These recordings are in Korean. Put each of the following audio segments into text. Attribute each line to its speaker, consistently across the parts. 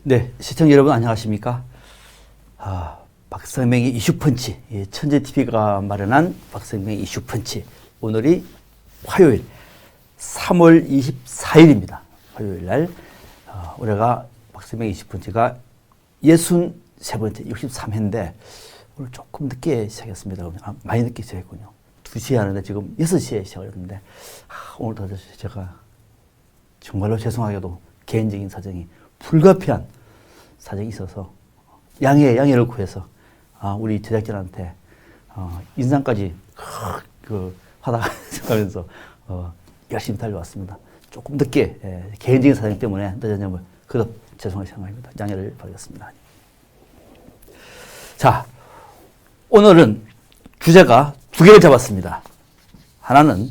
Speaker 1: 네, 시청자 여러분 안녕하십니까? 박성명의 이슈펀치, 천재TV가 마련한 박성명의 이슈펀치. 오늘이 화요일 3월 24일입니다. 화요일 날 올해가 박성명의 이슈펀치가 63번째, 63회인데 오늘 조금 늦게 시작했습니다. 많이 늦게 시작했군요. 2시에 하는데 지금 6시에 시작을 했는데 오늘도 제가 정말로 죄송하게도 개인적인 사정이 불가피한 사정이 있어서 양해를 구해서 우리 제작진한테 인상까지 하다가면서 열심히 달려왔습니다. 조금 늦게 개인적인 사정 때문에 늦었냐면 그것 죄송하게 생각합니다. 양해를 바라겠습니다. 자, 오늘은 주제가 두 개를 잡았습니다. 하나는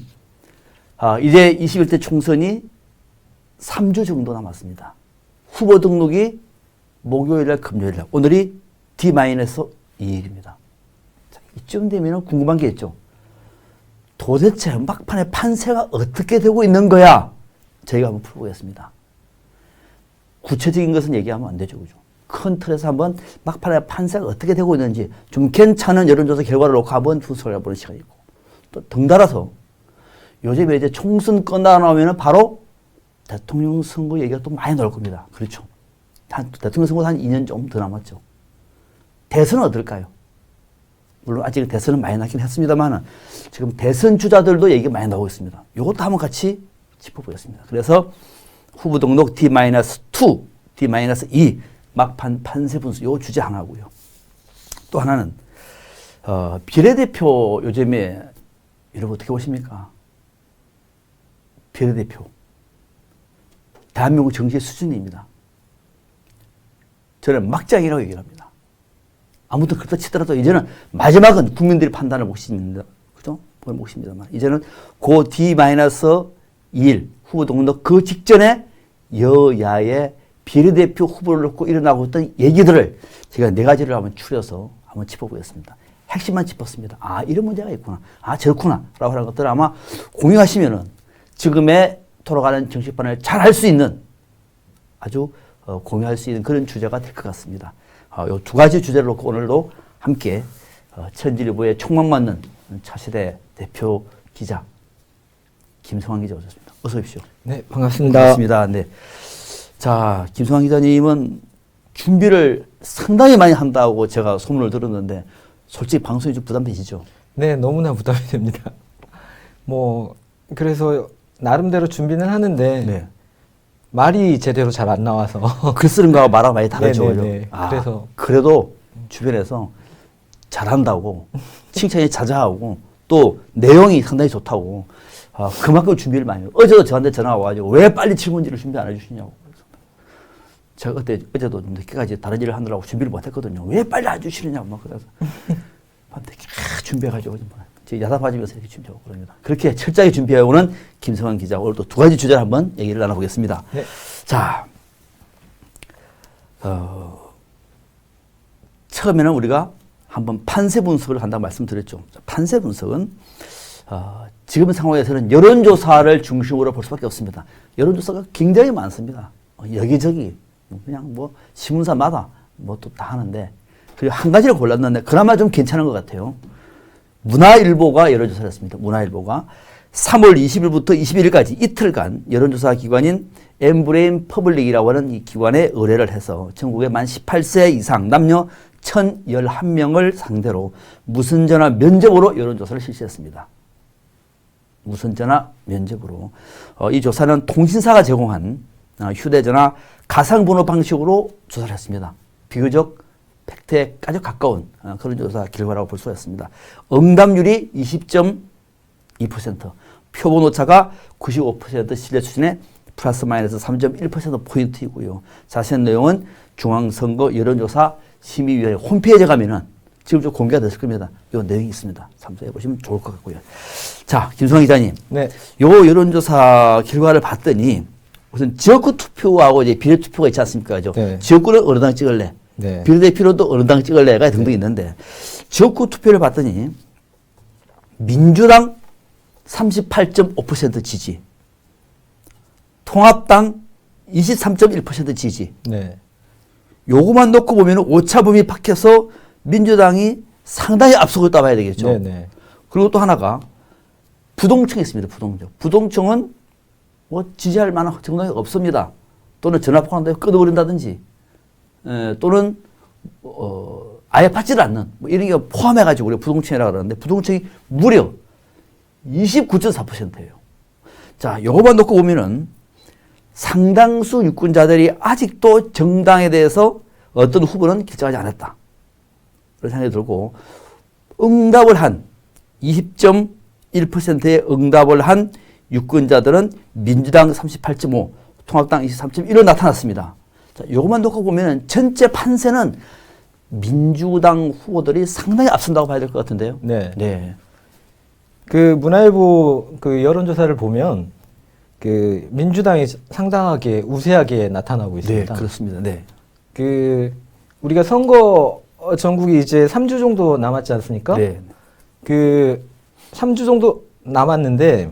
Speaker 1: 이제 21대 총선이 3주 정도 남았습니다. 후보 등록이 목요일날 금요일날, 오늘이 D-2일입니다. 이쯤 되면 궁금한 게 있죠. 도대체 막판에 판세가 어떻게 되고 있는 거야? 저희가 한번 풀어보겠습니다. 구체적인 것은 얘기하면 안 되죠. 그죠? 큰 틀에서 한번 막판에 판세가 어떻게 되고 있는지 좀 괜찮은 여론조사 결과를 놓고 한번 분석을 해보는 시간이 있고, 또 덩달아서 요즘에 이제 총선 끝나고 나오면 바로 대통령 선거 얘기가 또 많이 나올 겁니다. 그렇죠. 대통령 선거도 한 2년 좀 더 남았죠. 대선은 어떨까요? 물론 아직 대선은 많이 나긴 했습니다만 지금 대선 주자들도 얘기가 많이 나오고 있습니다. 이것도 한번 같이 짚어보겠습니다. 그래서 후보 등록 D-2, D-2 막판 판세 분수 요 주제 하나고요. 또 하나는 비례대표 요즘에 여러분 어떻게 보십니까? 비례대표 대한민국 정치의 수준입니다. 저는 막장이라고 얘기를 합니다. 아무튼 그렇다 치더라도 이제는 마지막은 국민들이 판단을 몫입니다. 그죠? 그 몫입니다만 이제는 그 D-2일 후보 등록 그 직전에 여야의 비례대표 후보를 놓고 일어나고 있던 얘기들을 제가 4가지를 한번 추려서 한번 짚어보겠습니다. 핵심만 짚었습니다. 이런 문제가 있구나. 저렇구나. 라고 하는 것들을 아마 공유하시면은 지금의 돌아가는 정치판을 잘 할 수 있는 아주 공유할 수 있는 그런 주제가 될 것 같습니다. 요 2가지 주제를 놓고 오늘도 함께 천지일보의 촉망맞는 차세대 대표 기자 김성환 기자 오셨습니다. 어서 오십시오.
Speaker 2: 네, 반갑습니다.
Speaker 1: 반갑습니다. 네. 자, 김성환 기자님은 준비를 상당히 많이 한다고 제가 소문을 들었는데 솔직히 방송이 좀 부담되시죠?
Speaker 2: 네, 너무나 부담이 됩니다. 그래서 나름대로 준비는 하는데
Speaker 1: 네.
Speaker 2: 말이 제대로 잘 안 나와서
Speaker 1: 글 쓰는 거하고 말하고 많이 다르죠.
Speaker 2: 그래서
Speaker 1: 그래도 주변에서 잘한다고 칭찬이 자자하고 또 내용이 상당히 좋다고 그만큼 준비를 많이 해요. 어제도 저한테 전화가 와가지고 왜 빨리 질문지를 준비 안 해주시냐고. 제가 어제도 좀 늦게까지 다른 일을 하느라고 준비를 못 했거든요. 왜 빨리 안 해주시느냐고 막 그래서 밤새 준비해가지고 야단 맞으면서 이렇게 준비하고 그럽니다. 그렇게 철저하게 준비해오는 김성환 기자, 오늘 또 2가지 주제를 한번 얘기를 나눠보겠습니다.
Speaker 2: 네.
Speaker 1: 자, 처음에는 우리가 한번 판세 분석을 한다고 말씀드렸죠. 판세 분석은 지금 상황에서는 여론조사를 중심으로 볼 수밖에 없습니다. 여론조사가 굉장히 많습니다. 여기저기 그냥 신문사마다 또 다 하는데 그리고 한 가지를 골랐는데 그나마 좀 괜찮은 것 같아요. 문화일보가 여론조사를 했습니다. 문화일보가 3월 20일부터 21일까지 이틀간 여론조사 기관인 엠브레인 퍼블릭이라고 하는 이 기관에 의뢰를 해서 전국의 만 18세 이상 남녀 1,011명을 상대로 무선전화 면접으로 여론조사를 실시했습니다. 무선전화 면접으로. 이 조사는 통신사가 제공한 휴대전화 가상번호 방식으로 조사를 했습니다. 비교적 팩트에 아주 가까운 그런 조사 결과라고 볼 수가 있습니다. 응답률이 20.2%, 표본 오차가 95% 신뢰 수준의 플러스 마이너스 3.1%포인트이고요. 자세한 내용은 중앙선거 여론조사 심의위원회 홈페이지에 가면은 지금 좀 공개가 됐을 겁니다. 이 내용이 있습니다. 참조해 보시면 좋을 것 같고요. 자, 김성환 기자님.
Speaker 2: 네.
Speaker 1: 요 여론조사 결과를 봤더니 우선 지역구 투표하고 이제 비례 투표가 있지 않습니까?
Speaker 2: 네.
Speaker 1: 지역구는 어느 당 찍을래?
Speaker 2: 네.
Speaker 1: 비례대표는 또 어느 당 찍을래가 등등 있는데 지역구 투표를 봤더니 민주당 38.5% 지지, 통합당 23.1% 지지,
Speaker 2: 네.
Speaker 1: 요거만 놓고 보면 오차범위 밖에서 민주당이 상당히 앞서고 있다 봐야 되겠죠.
Speaker 2: 네네.
Speaker 1: 그리고 또 하나가 부동층이 있습니다. 부동층. 부동층은 뭐 지지할 만한 정당이 없습니다. 또는 전화통화한다고 끊어버린다든지, 또는 아예 받지를 않는 뭐 이런 게 포함해가지고 우리가 부동층이라고 그러는데 부동층이 무려 29.4%예요. 자, 요거만 놓고 보면은 상당수 유권자들이 아직도 정당에 대해서 어떤 후보는 결정하지 않았다. 그런 생각이 들고, 응답을 한 20.1%의 응답을 한 유권자들은 민주당 38.5, 통합당 23.1로 나타났습니다. 자, 요것만 놓고 보면 전체 판세는 민주당 후보들이 상당히 앞선다고 봐야 될 것 같은데요.
Speaker 2: 네.
Speaker 1: 네.
Speaker 2: 그 문화일보 그 여론조사를 보면 그 민주당이 상당하게 우세하게 나타나고
Speaker 1: 네,
Speaker 2: 있습니다.
Speaker 1: 그렇습니다. 네.
Speaker 2: 그 우리가 선거 전국이 이제 3주 정도 남았지 않습니까?
Speaker 1: 네.
Speaker 2: 그 3주 정도 남았는데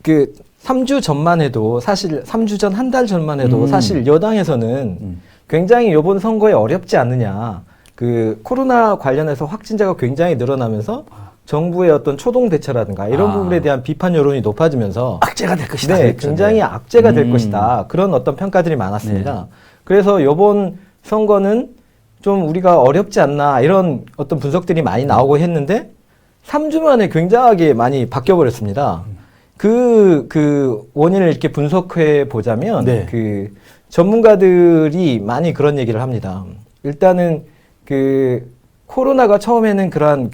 Speaker 2: 그 3주 전만 해도 사실 3주 전 한 달 전만 해도 사실 여당에서는 굉장히 이번 선거에 어렵지 않느냐. 그 코로나 관련해서 확진자가 굉장히 늘어나면서 정부의 어떤 초동 대처라든가 이런 부분에 대한 비판 여론이 높아지면서
Speaker 1: 악재가 될 것이다.
Speaker 2: 네, 굉장히 악재가 될 것이다. 그런 어떤 평가들이 많았습니다.
Speaker 1: 네.
Speaker 2: 그래서 이번 선거는 좀 우리가 어렵지 않나 이런 어떤 분석들이 많이 나오고 했는데 3주 만에 굉장하게 많이 바뀌어버렸습니다. 그 원인을 이렇게 분석해 보자면
Speaker 1: 네.
Speaker 2: 그 전문가들이 많이 그런 얘기를 합니다. 일단은 그 코로나가 처음에는 그러한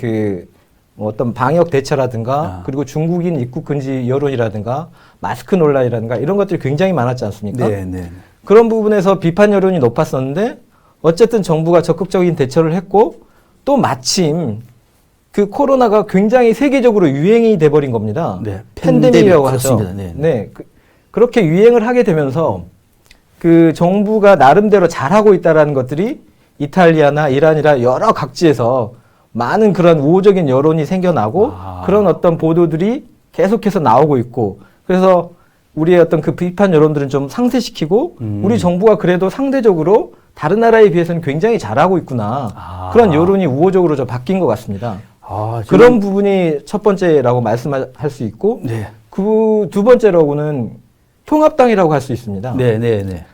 Speaker 2: 뭐 어떤 방역 대처라든가 그리고 중국인 입국 금지 여론이라든가 마스크 논란이라든가 이런 것들이 굉장히 많았지 않습니까?
Speaker 1: 네, 네.
Speaker 2: 그런 부분에서 비판 여론이 높았었는데 어쨌든 정부가 적극적인 대처를 했고 또 마침 그 코로나가 굉장히 세계적으로 유행이 돼버린 겁니다.
Speaker 1: 네.
Speaker 2: 팬데믹이라고 하죠.
Speaker 1: 그렇습니다. 네.
Speaker 2: 네. 그렇게 유행을 하게 되면서 그 정부가 나름대로 잘하고 있다라는 것들이 이탈리아나 이란이라 여러 각지에서 많은 그런 우호적인 여론이 생겨나고 그런 어떤 보도들이 계속해서 나오고 있고 그래서 우리의 어떤 그 비판 여론들은 좀 상쇄시키고 우리 정부가 그래도 상대적으로 다른 나라에 비해서는 굉장히 잘하고 있구나. 그런 여론이 우호적으로 좀 바뀐 것 같습니다. 그런 부분이 첫 번째라고 말씀할 수 있고
Speaker 1: 네.
Speaker 2: 그 두 번째로는 통합당이라고 할 수 있습니다.
Speaker 1: 네, 네, 네.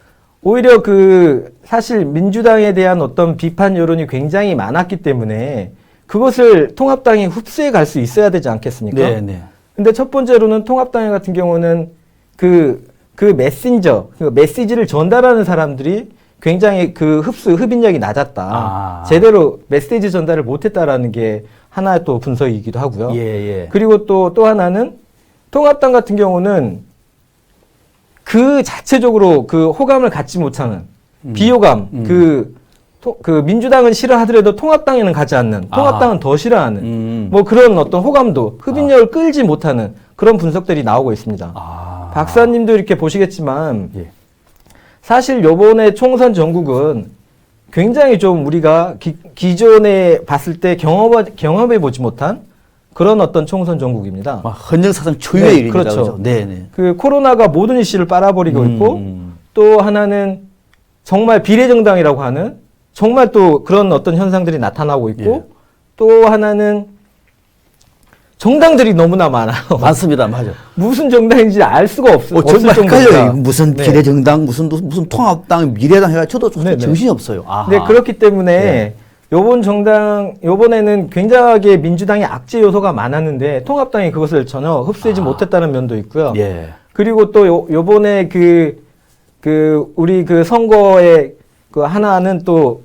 Speaker 2: 오히려 그 사실 민주당에 대한 어떤 비판 여론이 굉장히 많았기 때문에 그것을 통합당이 흡수해 갈 수 있어야 되지 않겠습니까?
Speaker 1: 네, 네.
Speaker 2: 근데 첫 번째로는 통합당 같은 경우는 그 메신저, 그 메시지를 전달하는 사람들이 굉장히 그 흡인력이 낮았다. 제대로 메시지 전달을 못했다라는 게 하나의 또 분석이기도 하고요.
Speaker 1: 예, 예.
Speaker 2: 그리고 또 하나는 통합당 같은 경우는 그 자체적으로 그 호감을 갖지 못하는 비호감, 그 민주당은 싫어하더라도 통합당에는 가지 않는, 통합당은 더 싫어하는, 뭐 그런 어떤 호감도, 흡인력을 끌지 못하는 그런 분석들이 나오고 있습니다. 박사님도 이렇게 보시겠지만,
Speaker 1: 예.
Speaker 2: 사실 요번에 총선 전국은 굉장히 좀 우리가 기존에 봤을 때 경험해 보지 못한 그런 어떤 총선 전국입니다.
Speaker 1: 헌정사상 초유의
Speaker 2: 네,
Speaker 1: 일입니다.
Speaker 2: 그렇죠.
Speaker 1: 네, 네.
Speaker 2: 그 코로나가 모든 이슈를 빨아버리고 있고 또 하나는 정말 비례정당이라고 하는 정말 또 그런 어떤 현상들이 나타나고 있고
Speaker 1: 예.
Speaker 2: 또 하나는 정당들이 너무나 많아요.
Speaker 1: 맞습니다. 맞아.
Speaker 2: 무슨 정당인지 알 수가 없을
Speaker 1: 정말
Speaker 2: 정도입니다.
Speaker 1: 헷갈려요. 무슨
Speaker 2: 네.
Speaker 1: 비례정당, 무슨 통합당, 미래당 해가지고 저도
Speaker 2: 네네.
Speaker 1: 정신이 없어요.
Speaker 2: 네, 그렇기 때문에
Speaker 1: 네.
Speaker 2: 요번에는 굉장하게 민주당의 악재 요소가 많았는데 통합당이 그것을 전혀 흡수하지 못했다는 면도 있고요.
Speaker 1: 예.
Speaker 2: 그리고 또 요번에 우리 그 선거에 그 하나는 또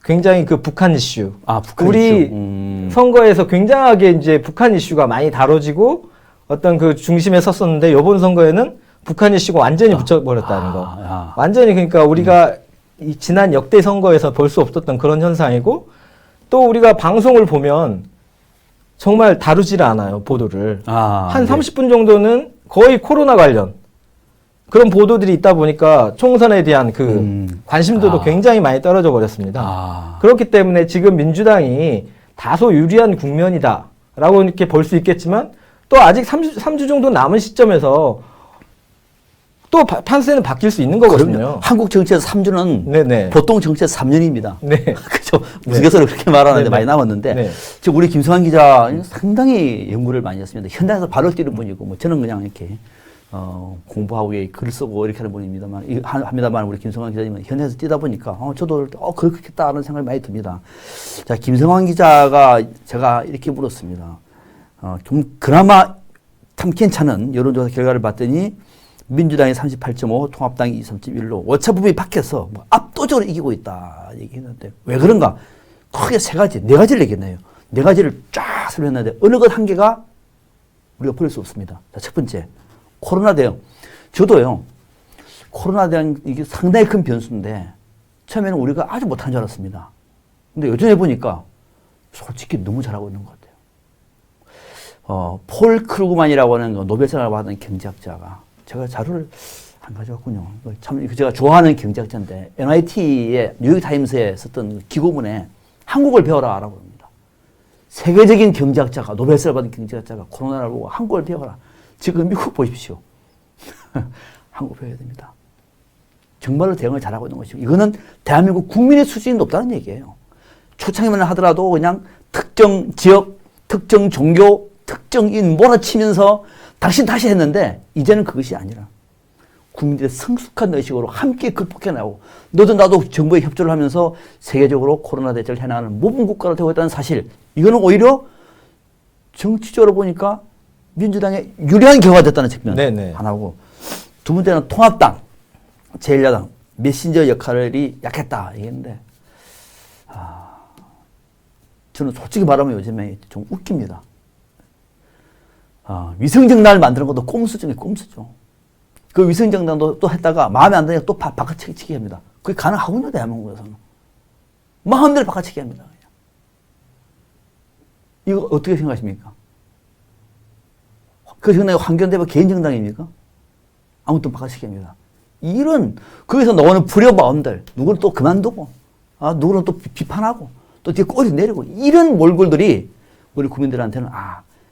Speaker 2: 굉장히 그 북한 이슈.
Speaker 1: 북한
Speaker 2: 우리
Speaker 1: 이슈.
Speaker 2: 선거에서 굉장하게 이제 북한 이슈가 많이 다뤄지고 어떤 그 중심에 섰었는데 요번 선거에는 북한 이슈가 완전히 붙여버렸다는 거. 완전히 그러니까 우리가 이 지난 역대 선거에서 볼 수 없었던 그런 현상이고 또 우리가 방송을 보면 정말 다루지를 않아요, 보도를. 한 30분 정도는 거의 코로나 관련 그런 보도들이 있다 보니까 총선에 대한 그 관심도도 굉장히 많이 떨어져 버렸습니다. 그렇기 때문에 지금 민주당이 다소 유리한 국면이다라고 이렇게 볼 수 있겠지만 또 아직 3주 정도 남은 시점에서 또 판세는 바뀔 수 있는 거거든요.
Speaker 1: 그럼요. 한국 정치에서 3주는
Speaker 2: 네네.
Speaker 1: 보통 정치에서 3년입니다.
Speaker 2: 네.
Speaker 1: 그죠? 우스갯소리로 그렇게 말하는데
Speaker 2: 네네.
Speaker 1: 많이 남았는데
Speaker 2: 네.
Speaker 1: 지금 우리 김성환 기자 상당히 연구를 많이 했습니다. 현장에서 발을 뛰는 분이고 뭐 저는 그냥 이렇게 공부하고 글 쓰고 이렇게 하는 분입니다만 합니다만 우리 김성환 기자님은 현장에서 뛰다 보니까 저도 그렇겠다는 생각이 많이 듭니다. 자, 김성환 기자가 제가 이렇게 물었습니다. 좀 그나마 참 괜찮은 여론조사 결과를 봤더니 민주당이 38.5, 통합당이 23.1로 오차 범위 밖에서 뭐 압도적으로 이기고 있다 얘기했는데 왜 그런가? 크게 세 가지, 네 가지를 얘기했네요. 네 가지를 쫙 설명했는데 어느 것 한 개가 우리가 버릴 수 없습니다. 자, 첫 번째, 코로나 대응. 저도요, 코로나 대응 이게 상당히 큰 변수인데 처음에는 우리가 아주 못한 줄 알았습니다. 근데 요즘에 보니까 솔직히 너무 잘하고 있는 것 같아요. 폴 크루그만이라고 하는 노벨상을 받은 경제학자가 제가 자료를 안 가져왔군요. 참 제가 좋아하는 경제학자인데 MIT의 뉴욕타임스에 썼던 기고문에 한국을 배워라라고 합니다. 세계적인 경제학자가 노벨상을 받은 경제학자가 코로나를 보고 한국을 배워라. 지금 미국 보십시오. 한국 배워야 됩니다. 정말로 대응을 잘하고 있는 것이고 이거는 대한민국 국민의 수준이 높다는 얘기예요. 초창기만 하더라도 그냥 특정 지역, 특정 종교, 특정인 몰아치면서 다시 했는데 이제는 그것이 아니라 국민들의 성숙한 의식으로 함께 극복해 나가고 너도 나도 정부에 협조를 하면서 세계적으로 코로나 대책을 해나가는 모범 국가로 되고 있다는 사실 이거는 오히려 정치적으로 보니까 민주당에 유리한 결과가 됐다는 측면
Speaker 2: 네네.
Speaker 1: 하나고 두 번째는 통합당, 제1야당 메신저 역할이 약했다 얘기했는데 저는 솔직히 말하면 요즘에 좀 웃깁니다. 위성정당을 만드는 것도 꼼수 중에 꼼수죠. 그 위성정당도 또 했다가 마음에 안 드니까 또 바꿔치기 합니다. 그게 가능하군요, 대한민국에서는. 마음대로 바꿔치기 합니다. 이거 어떻게 생각하십니까? 그 정당이 황교안 개인 정당입니까? 아무튼 바꿔치기 합니다. 이런, 거기서 나오는 불효 마음들, 누구는 또 그만두고, 누구는 또 비판하고, 또 뒤에 꼬리 내리고, 이런 몰골들이 우리 국민들한테는,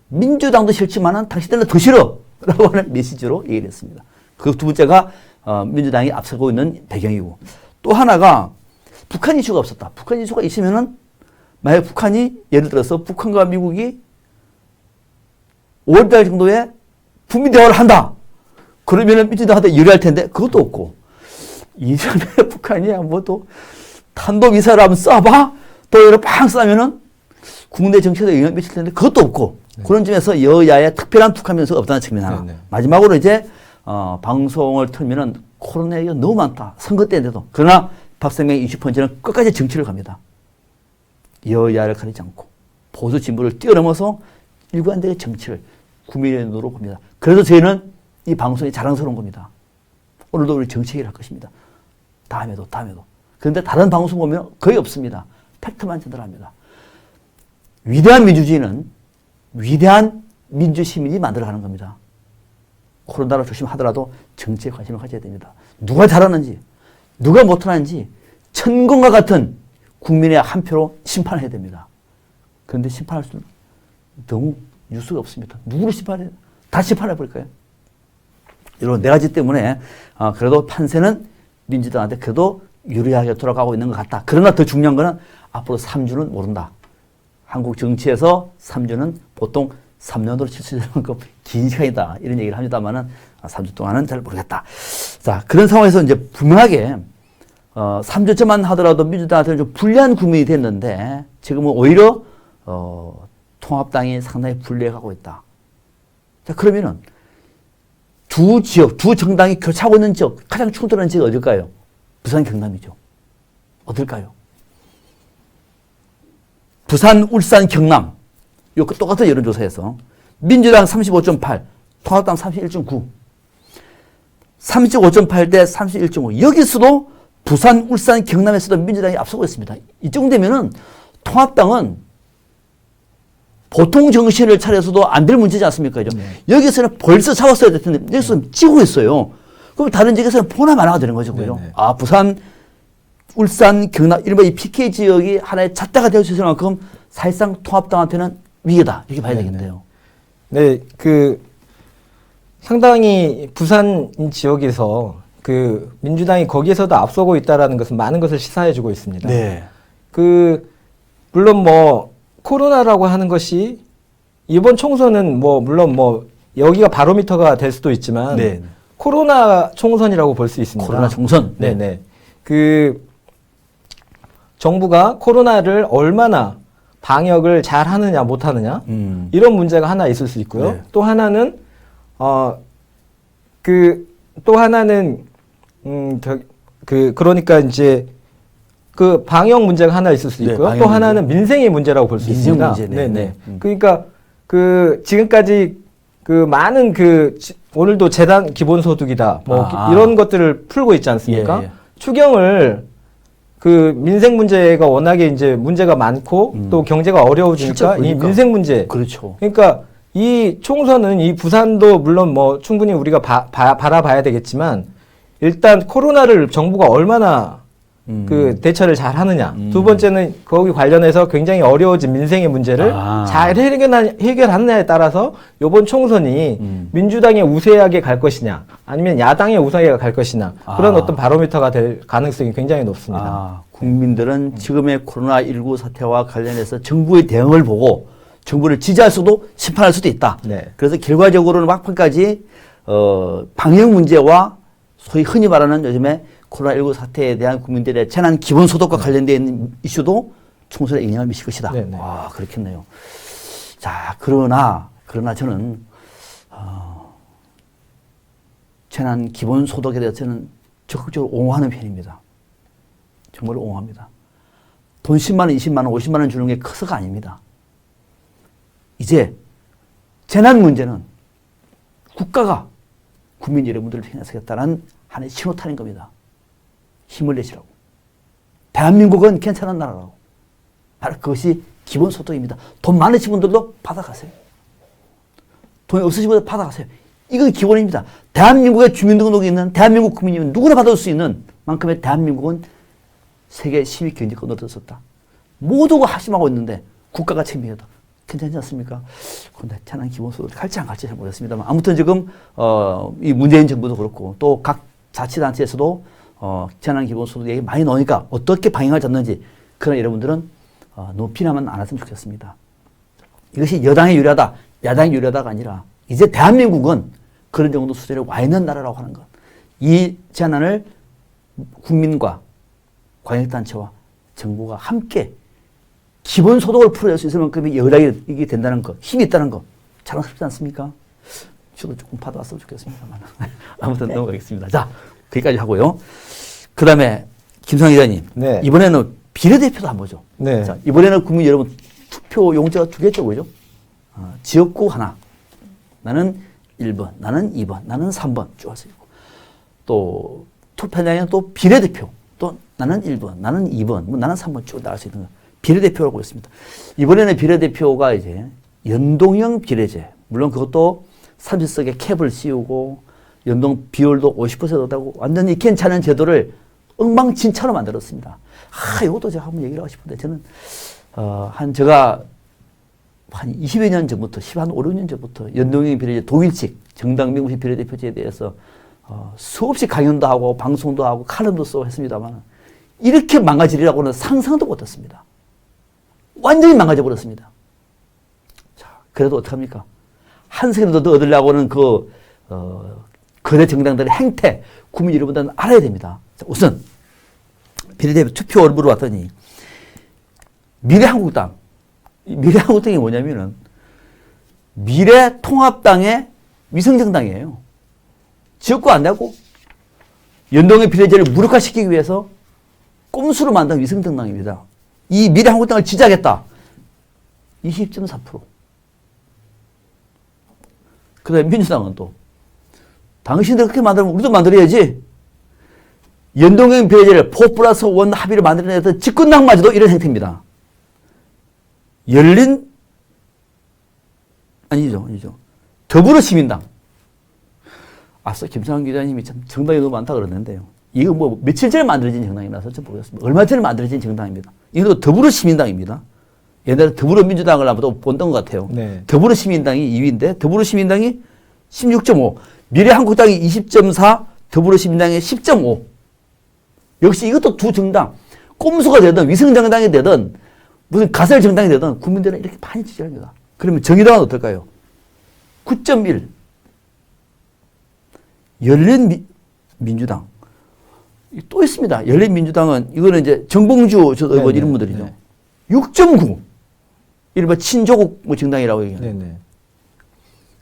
Speaker 1: 민주당도 싫지만은 당신들은 더 싫어! 라고 하는 메시지로 얘기를 했습니다. 그 두 번째가 민주당이 앞서고 있는 배경이고 또 하나가 북한 이슈가 없었다. 북한 이슈가 있으면은 만약 북한이 예를 들어서 북한과 미국이 5월달 정도에 북미 대화를 한다. 그러면은 민주당한테 유리할 텐데 그것도 없고 이전에 북한이 뭐 또 탄도미사일 한번 쏴봐? 또 이렇게 팡 쏴면은 국내 정치에도 영향 미칠 텐데 그것도 없고 그런 점에서 여야의 특별한 북한 변수가 없다는 측면 하나. 마지막으로 이제 방송을 틀면은 코로나 얘기가 너무 많다. 선거 때인데도. 그러나 박성명 이슈펀치는 끝까지 정치를 갑니다. 여야를 가리지 않고 보수 진보를 뛰어넘어서 일관되게 정치를 국민의 눈으로 봅니다. 그래서 저희는 이 방송이 자랑스러운 겁니다. 오늘도 우리 정치 얘기를 할 것입니다. 다음에도. 그런데 다른 방송 보면 거의 없습니다. 팩트만 전달합니다. 위대한 민주주의는 위대한 민주시민이 만들어가는 겁니다. 코로나를 조심하더라도 정치에 관심을 가져야 됩니다. 누가 잘하는지, 누가 못하는지 천공과 같은 국민의 한 표로 심판해야 됩니다. 그런데 심판할 수는 너무 뉴스가 없습니다. 누구를 심판해야 돼요? 다 심판해버릴까요? 이런 네 가지 때문에 그래도 판세는 민주당한테 그래도 유리하게 돌아가고 있는 것 같다. 그러나 더 중요한 거는 앞으로 3주는 모른다. 한국 정치에서 3주는 보통 3년으로 칠수되는 긴 시간이다. 이런 얘기를 합니다만은 3주 동안은 잘 모르겠다. 자, 그런 상황에서 이제 분명하게 3주째만 하더라도 민주당한테는 좀 불리한 국민이 됐는데 지금은 오히려 통합당이 상당히 불리해가고 있다. 자, 그러면은 두 지역, 두 정당이 교차하고 있는 지역, 가장 충돌하는 지역이 어딜까요? 부산, 경남이죠. 어딜까요? 부산, 울산, 경남. 요 똑같은 여론조사에서 민주당 35.8, 통합당 31.9. 35.8 대 31.5. 여기서도 부산, 울산, 경남에서도 민주당이 앞서고 있습니다. 이 정도 되면은 통합당은 보통 정신을 차려서도 안 될 문제지 않습니까? 여기서는 벌써 잡았어야 될 텐데 여기서는 찌고 있어요. 그럼 다른 지역에서는 보나 마나가 되는 거죠. 그죠? 부산, 울산, 경남, 이른바 이 PK 지역이 하나의 잣대가 될 수 있을 만큼 사실상 통합당한테는 위기다. 이렇게 봐야 되겠네요.
Speaker 2: 네, 상당히 부산 지역에서 그 민주당이 거기에서도 앞서고 있다라는 것은 많은 것을 시사해주고 있습니다.
Speaker 1: 네.
Speaker 2: 그 물론 뭐 코로나라고 하는 것이 이번 총선은 뭐 물론 뭐 여기가 바로미터가 될 수도 있지만
Speaker 1: 네.
Speaker 2: 코로나 총선이라고 볼 수 있습니다.
Speaker 1: 코로나 총선.
Speaker 2: 네네. 그 정부가 코로나를 얼마나 방역을 잘 하느냐 못 하느냐 이런 문제가 하나 있을 수 있고요.
Speaker 1: 네.
Speaker 2: 또 하나는 또 하나는 그러니까 이제 그 방역 문제가 하나 있을 수
Speaker 1: 네,
Speaker 2: 있고요.
Speaker 1: 방역
Speaker 2: 또
Speaker 1: 문제.
Speaker 2: 하나는 민생의 문제라고 볼 수
Speaker 1: 민생
Speaker 2: 있습니다.
Speaker 1: 문제네.
Speaker 2: 네네.
Speaker 1: 네.
Speaker 2: 그러니까 그 지금까지 그 많은 오늘도 재단 기본소득이다 뭐 이런 것들을 풀고 있지 않습니까?
Speaker 1: 예.
Speaker 2: 추경을 그 민생 문제가 워낙에 이제 문제가 많고 또 경제가 어려워지니까
Speaker 1: 실제
Speaker 2: 이
Speaker 1: 그러니까.
Speaker 2: 민생 문제
Speaker 1: 그렇죠.
Speaker 2: 그러니까 이 총선은 이 부산도 물론 뭐 충분히 우리가 바라봐야 되겠지만 일단 코로나를 정부가 얼마나 그 대처를 잘 하느냐. 두 번째는 거기 관련해서 굉장히 어려워진 민생의 문제를 잘 해결하느냐에 따라서 이번 총선이 민주당의 우세하게 갈 것이냐 아니면 야당의 우세하게 갈 것이냐 그런 어떤 바로미터가 될 가능성이 굉장히 높습니다.
Speaker 1: 국민들은 지금의 코로나19 사태와 관련해서 정부의 대응을 보고 정부를 지지할 수도 심판할 수도 있다.
Speaker 2: 네.
Speaker 1: 그래서 결과적으로는 막판까지 방역 문제와 소위 흔히 말하는 요즘에 코로나19 사태에 대한 국민들의 재난 기본소득과 관련되어 있는 이슈도 총선에 영향을 미칠 것이다.
Speaker 2: 네네.
Speaker 1: 그렇겠네요. 자, 그러나 저는 재난 기본소득에 대해서 저는 적극적으로 옹호하는 편입니다. 정말 옹호합니다. 돈 10만 원, 20만 원, 50만 원 주는 게 커서가 아닙니다. 이제 재난 문제는 국가가 국민 여러분들을 해내서겠다는 하나의 신호탄인 겁니다. 힘을 내시라고. 대한민국은 괜찮은 나라라고. 바로 그것이 기본소득입니다. 돈 많으신 분들도 받아가세요. 돈이 없으신 분들 받아가세요. 이건 기본입니다. 대한민국에 주민등록이 있는 대한민국 국민이면 누구나 받을 수 있는 만큼의 대한민국은 세계 10위 경제권으로 들었었다. 모두가 합심하고 있는데 국가가 책임이다. 괜찮지 않습니까? 그런데 재난 기본소득 갈지 안 갈지 잘 모르겠습니다만 아무튼 지금 이 문재인 정부도 그렇고 또 각 자치단체에서도 재난 기본소득 얘기 많이 나오니까 어떻게 방향을 잡는지 그러나 여러분들은 너무 비난만 안 했으면 좋겠습니다. 이것이 여당에 유리하다, 야당에 유리하다가 아니라 이제 대한민국은 그런 정도 수준에 와 있는 나라라고 하는 것. 이 재난을 국민과 광역단체와 정부가 함께 기본소득을 풀어낼 수 있을 만큼의 여당이 된다는 것, 힘이 있다는 것, 자랑스럽지 않습니까? 저도 조금 받아왔으면 좋겠습니다만. 아무튼 넘어가겠습니다. 자, 거기까지 하고요. 그 다음에 김상 기자님.
Speaker 2: 네.
Speaker 1: 이번에는 비례대표도 한번 보죠.
Speaker 2: 네.
Speaker 1: 자, 이번에는 국민 여러분 투표 용지가 두 개죠, 그죠? 지역구 하나. 나는 1번, 나는 2번, 나는 3번 쭉 할 수 있고. 또 투표장에는 또 비례대표. 또 나는 1번, 나는 2번, 뭐 나는 3번 쭉 나갈 수 있는 거. 비례대표라고 있습니다. 이번에는 비례대표가 이제 연동형 비례제. 물론 그것도 30석의 캡을 씌우고 연동 비율도 50%다고 완전히 괜찮은 제도를 엉망진창으로 만들었습니다. 이것도 제가 한번 얘기를 하고 싶은데 저는 제가 한 20여 년 전부터, 한 5, 6년 전부터 연동형 비례제 독일식 정당 명부식 비례대표제에 대해서 수없이 강연도 하고 방송도 하고 칼럼도 쓰고 했습니다만 이렇게 망가지리라고는 상상도 못했습니다. 완전히 망가져 버렸습니다. 자, 그래도 어떡합니까? 한 세금도 더 얻으려고는 거대 정당들의 행태, 국민 여러분들은 알아야 됩니다. 자, 우선, 비례대표 투표를 물어봤더니, 미래한국당이 뭐냐면은, 미래통합당의 위성정당이에요. 지역구 안 내고, 연동의 비례제를 무력화시키기 위해서 꼼수로 만든 위성정당입니다. 이 미래한국당을 지지하겠다. 20.4%. 그 다음에 민주당은 또 당신들 그렇게 만들면 우리도 만들어야지. 연동형 비례제를 4+1 합의를 만들어내던 집권당마저도 이런 행태입니다. 아니죠. 더불어시민당. 앞서 김상환 기자님이 참 정당이 너무 많다 그러는데요. 이거 뭐 며칠 전에 만들어진 정당이라서 좀 모르겠습니다. 얼마 전에 만들어진 정당입니다. 이것도 더불어시민당입니다. 옛날에 더불어민주당을 한번 또 본던 것 같아요.
Speaker 2: 네.
Speaker 1: 더불어시민당이 2위인데 더불어시민당이 16.5, 미래한국당이 20.4, 더불어시민당이 10.5. 역시 이것도 두 정당, 꼼수가 되든 위성정당이 되든 무슨 가설 정당이 되든 국민들은 이렇게 많이 지지합니다. 그러면 정의당은 어떨까요? 9.1. 열린민주당. 또 있습니다. 열린민주당은 이거는 이제 정봉주 전 의원 이런 분들이죠.
Speaker 2: 네.
Speaker 1: 6.9. 이른바 친조국 뭐 정당이라고 얘기해요.
Speaker 2: 네네.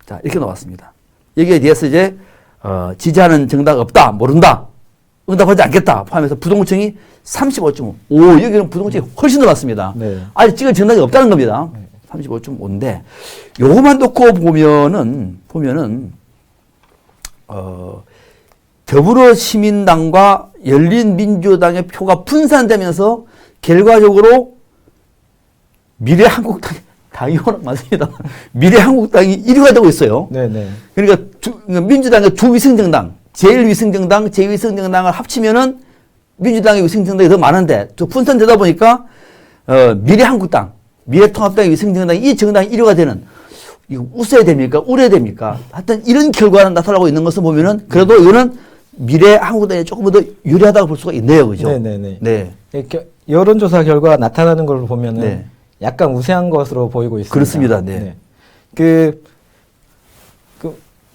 Speaker 1: 자, 이렇게 나왔습니다. 여기에 대해서 이제, 지지하는 정당 없다, 모른다, 응답하지 않겠다 포함해서 부동층이 35.5. 오, 여기는 부동층이 훨씬 더 많습니다.
Speaker 2: 네.
Speaker 1: 아직 찍을 정당이 없다는 겁니다. 35.5인데, 요것만 놓고 보면은, 더불어시민당과 열린민주당의 표가 분산되면서 결과적으로 미래한국당이 당이 워낙 많습니다. 미래한국당이 1위가 되고 있어요.
Speaker 2: 네네.
Speaker 1: 그러니까 민주당의 두 위성정당, 제1위성정당, 제2위성정당을 합치면은 민주당의 위성정당이 더 많은데 또 분산되다 보니까 미래한국당, 미래통합당의 위성정당이 이 정당이 1위가 되는, 이거 웃어야 됩니까? 울어야 됩니까? 하여튼 이런 결과가 나타나고 있는 것을 보면은 그래도 이거는 미래한국당이 조금 더 유리하다고 볼 수가 있네요. 그죠?
Speaker 2: 네네네.
Speaker 1: 네.
Speaker 2: 여론조사 결과 나타나는 걸 보면은
Speaker 1: 네.
Speaker 2: 약간 우세한 것으로 보이고 있습니다.
Speaker 1: 그렇습니다. 네.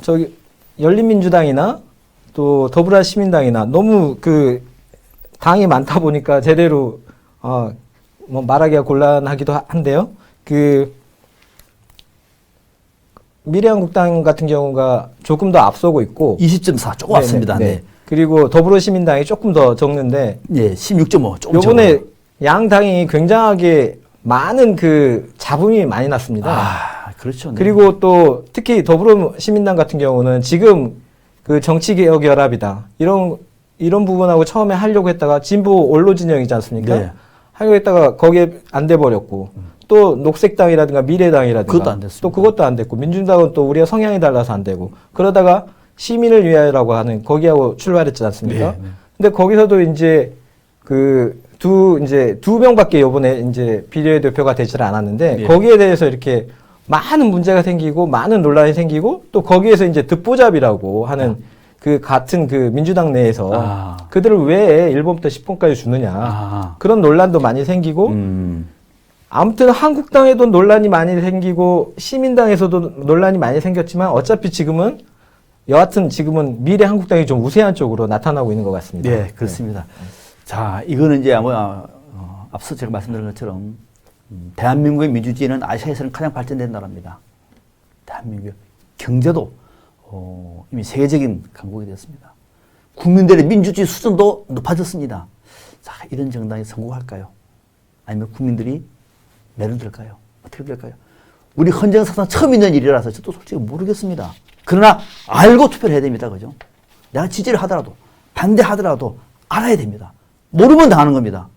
Speaker 2: 저기 열린민주당이나 또 더불어시민당이나 너무 당이 많다 보니까 제대로 뭐 말하기가 곤란하기도 한데요. 미래한국당 같은 경우가 조금 더 앞서고 있고
Speaker 1: 20.4 조금
Speaker 2: 네네,
Speaker 1: 앞섭니다.
Speaker 2: 네.
Speaker 1: 네.
Speaker 2: 그리고 더불어시민당이 조금 더 적는데
Speaker 1: 네, 16.5 조금
Speaker 2: 요번에
Speaker 1: 적어요.
Speaker 2: 양 당이 굉장하게 많은 잡음이 많이 났습니다.
Speaker 1: 아, 그렇죠. 네.
Speaker 2: 그리고 또 특히 더불어시민당 같은 경우는 지금 정치개혁연합이다 이런 부분하고 처음에 하려고 했다가 진보 원로 진영이지 않습니까?
Speaker 1: 네.
Speaker 2: 하려고 했다가 거기에 안 돼 버렸고 또 녹색당이라든가 미래당이라든가
Speaker 1: 그것도 안 됐습니다.
Speaker 2: 또 그것도 안 됐고 민주당은 또 우리가 성향이 달라서 안 되고 그러다가 시민을 위하여라고 하는 거기하고 출발했지 않습니까?
Speaker 1: 네, 네.
Speaker 2: 근데 거기서도 이제 두 명밖에 요번에 이제 비례대표가 되질 않았는데
Speaker 1: 네.
Speaker 2: 거기에 대해서 이렇게 많은 문제가 생기고 많은 논란이 생기고 또 거기에서 이제 듣보잡이라고 하는 같은 민주당 내에서 그들을 왜 1번부터 10번까지 주느냐 그런 논란도 많이 생기고 아무튼 한국당에도 논란이 많이 생기고 시민당에서도 논란이 많이 생겼지만 어차피 여하튼 지금은 미래한국당이 좀 우세한 쪽으로 나타나고 있는 것 같습니다.
Speaker 1: 네, 그렇습니다. 자, 이거는 이제 앞서 제가 말씀드린 것처럼 대한민국의 민주주의는 아시아에서는 가장 발전된 나라입니다. 대한민국 경제도 이미 세계적인 강국이 되었습니다. 국민들의 민주주의 수준도 높아졌습니다. 자, 이런 정당이 성공할까요? 아니면 국민들이 매료될까요? 어떻게 될까요? 우리 헌정사상 처음 있는 일이라서 저도 솔직히 모르겠습니다. 그러나 알고 투표를 해야 됩니다. 그죠? 내가 지지를 하더라도 반대하더라도 알아야 됩니다. 모르면 당하는 겁니다.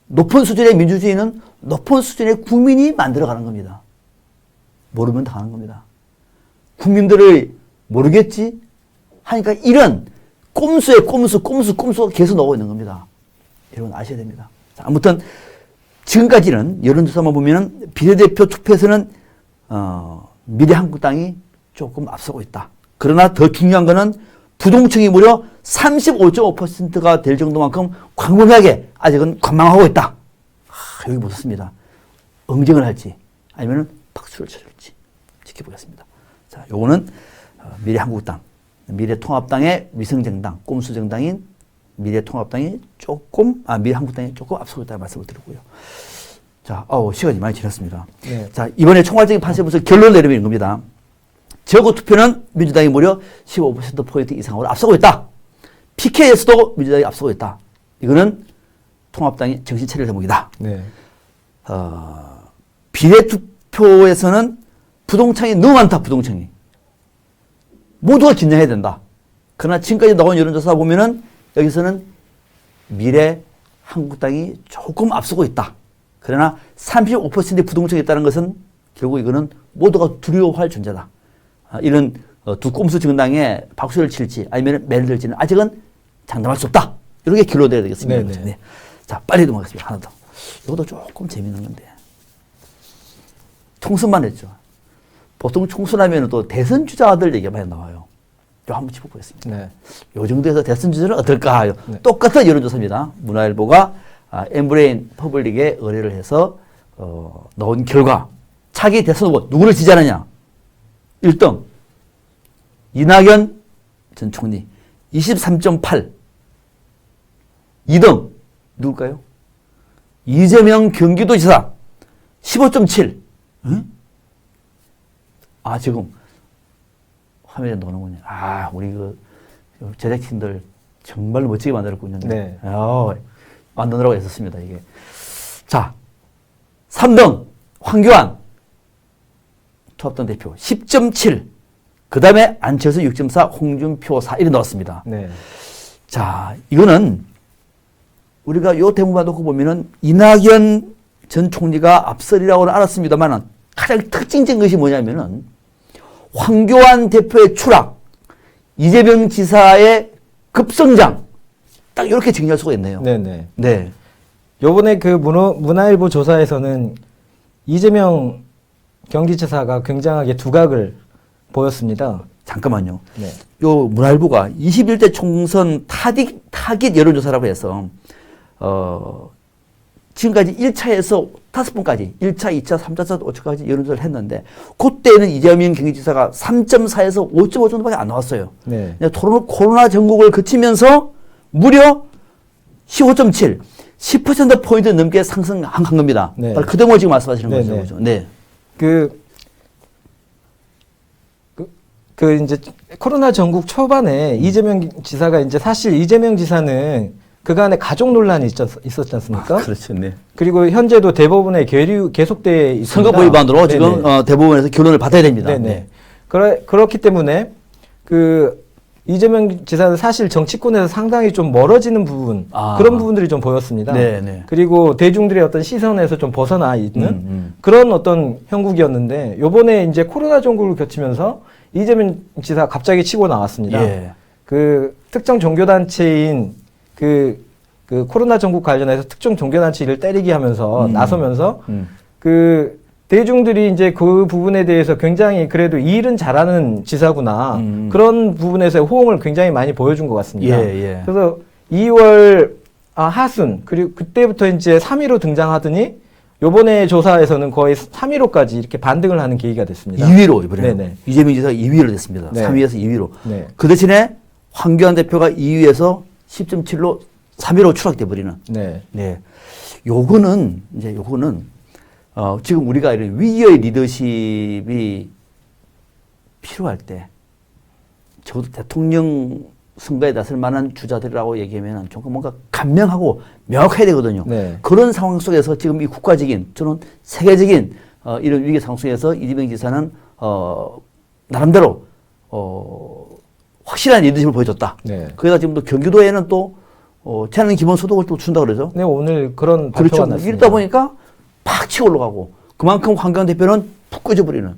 Speaker 1: 높은 수준의 민주주의는 높은 수준의 국민이 만들어가는 겁니다. 모르면 당하는 겁니다. 국민들을 모르겠지 하니까 이런 꼼수에 꼼수가 계속 나오고 있는 겁니다. 여러분 아셔야 됩니다. 자, 아무튼 지금까지는 여론조사만 보면은 비례대표 투표에서는 미래한국당이 조금 앞서고 있다. 그러나 더 중요한 거는 부동층이 무려 35.5%가 될 정도만큼 광범위하게 아직은 관망하고 있다. 여기 묻었습니다. 응징을 할지 아니면 박수를 쳐줄지 지켜보겠습니다. 자, 요거는 미래한국당, 미래통합당의 위성정당, 꼼수정당인 미래통합당이 미래한국당이 조금 앞서고 있다는 말씀을 드리고요. 자, 시간이 많이 지났습니다.
Speaker 2: 네.
Speaker 1: 자, 이번에 총괄적인 판세에서 결론을 내리는 겁니다. 저거 투표는 민주당이 무려 15%포인트 이상으로 앞서고 있다. PK에서도 민주당이 앞서고 있다. 이거는 통합당이 정신 차릴 대목이다.
Speaker 2: 네.
Speaker 1: 비례투표에서는 부동층이 너무 많다. 부동층이. 모두가 긴장해야 된다. 그러나 지금까지 나온 여론조사 보면은 여기서는 미래한국당이 조금 앞서고 있다. 그러나 35%의 부동층이 있다는 것은 결국 이거는 모두가 두려워할 존재다. 이런 두 꼼수 정당에 박수를 칠지 아니면 매를 들지는 아직은 장담할 수 없다. 이렇게 결론돼야 되겠습니다. 네. 자, 빨리 넘어가겠습니다. 하나 더. 이것도 조금 재밌는 건데. 총선만 했죠. 보통 총선하면 또 대선 주자들 얘기가 많이 나와요. 요 한번 짚어보겠습니다.
Speaker 2: 네.
Speaker 1: 요 정도에서 대선 주자는 어떨까?
Speaker 2: 네.
Speaker 1: 똑같은 여론조사입니다. 문화일보가 엠브레인 퍼블릭에 의뢰를 해서 넣은 결과 차기 대선 후보 누구를 지지하느냐? 1등 이낙연 전 총리 23.8. 2등 누굴까요? 이재명 경기도지사 15.7. 응? 아, 지금 화면에 넣는군요. 아, 우리 그 제작진들 정말 멋지게 만들었군요.
Speaker 2: 네.
Speaker 1: 만드느라고 애썼습니다, 이게. 자, 3등 황교안 통합당 대표 10.7. 그 다음에 안철수 6.4, 홍준표 4 이렇게 나왔습니다.
Speaker 2: 네.
Speaker 1: 자, 이거는 우리가 요 대목만 놓고 보면은 이낙연 전 총리가 앞설이라고는 알았습니다만 가장 특징적인 것이 뭐냐면은 황교안 대표의 추락, 이재명 지사의 급성장 딱 이렇게 정리할 수가 있네요.
Speaker 2: 네네.
Speaker 1: 네.
Speaker 2: 요번에 그 문화일보 조사에서는 이재명 경기지사가 굉장하게 두각을 보였습니다.
Speaker 1: 잠깐만요.
Speaker 2: 네.
Speaker 1: 요 문화일보가 21대 총선 타깃 여론조사라고 해서 지금까지 1차에서 5번까지 1차, 2차, 3차, 4차, 5차까지 여론조사를 했는데 그때는 이재명 경기지사가 3.4에서 5.5 정도밖에 안 나왔어요.
Speaker 2: 네.
Speaker 1: 코로나 전국을 거치면서 무려 15.7, 10%포인트 넘게 상승한 겁니다.
Speaker 2: 네.
Speaker 1: 바로 그 대목을 지금 말씀하시는
Speaker 2: 네,
Speaker 1: 거죠.
Speaker 2: 네.
Speaker 1: 네.
Speaker 2: 그 이제 코로나 전국 초반에 이재명 지사가 이제 사실 이재명 지사는 그간에 가족 논란이 있었지 않습니까?
Speaker 1: 그렇죠. 네.
Speaker 2: 그리고 현재도 대법원에 계속돼 있습니다.
Speaker 1: 선거법 위반으로
Speaker 2: 네네.
Speaker 1: 지금 대법원에서 결론을 받아야 됩니다.
Speaker 2: 네네.
Speaker 1: 네.
Speaker 2: 그렇기 때문에 그 이재명 지사는 사실 정치권에서 상당히 좀 멀어지는 부분 그런 부분들이 좀 보였습니다.
Speaker 1: 네네.
Speaker 2: 그리고 대중들의 어떤 시선에서 좀 벗어나 있는 그런 어떤 형국이었는데 요번에 이제 코로나 전국을 거치면서 이재명 지사 갑자기 치고 나왔습니다.
Speaker 1: 예.
Speaker 2: 그 특정 종교단체인 그 코로나 전국 관련해서 특정 종교단체를 때리기 하면서 나서면서 그 대중들이 이제 그 부분에 대해서 굉장히 그래도 이 일은 잘하는 지사구나 그런 부분에서 호응을 굉장히 많이 보여준 것 같습니다.
Speaker 1: 예, 예.
Speaker 2: 그래서 2월 하순 그리고 그때부터 이제 3위로 등장하더니 요번에 조사에서는 거의 3위로까지 이렇게 반등을 하는 계기가 됐습니다.
Speaker 1: 2위로 이번에
Speaker 2: 네네.
Speaker 1: 이재명 지사가 2위로 됐습니다.
Speaker 2: 네.
Speaker 1: 3위에서 2위로.
Speaker 2: 네.
Speaker 1: 그 대신에 황교안 대표가 2위에서 10.7로 3위로 추락돼 버리는.
Speaker 2: 네.
Speaker 1: 네. 요거는 지금 우리가 이런 위기의 리더십이 필요할 때 적어도 대통령 선거에 나설 만한 주자들이라고 얘기하면 조금 뭔가 간명하고 명확해야 되거든요.
Speaker 2: 네.
Speaker 1: 그런 상황 속에서 지금 이 국가적인 저는 세계적인 이런 위기 상황 속에서 이재명 지사는 나름대로 확실한 리더십을 보여줬다.
Speaker 2: 네.
Speaker 1: 거기다 지금 또 경기도에는 또 재난 기본 소득을 또 준다 그러죠.
Speaker 2: 네, 오늘 그런 발표가
Speaker 1: 그렇죠.
Speaker 2: 났습니다.
Speaker 1: 이러다 보니까 팍 치고 올라가고 그만큼 황교안 대표는 푹 꺼져버리는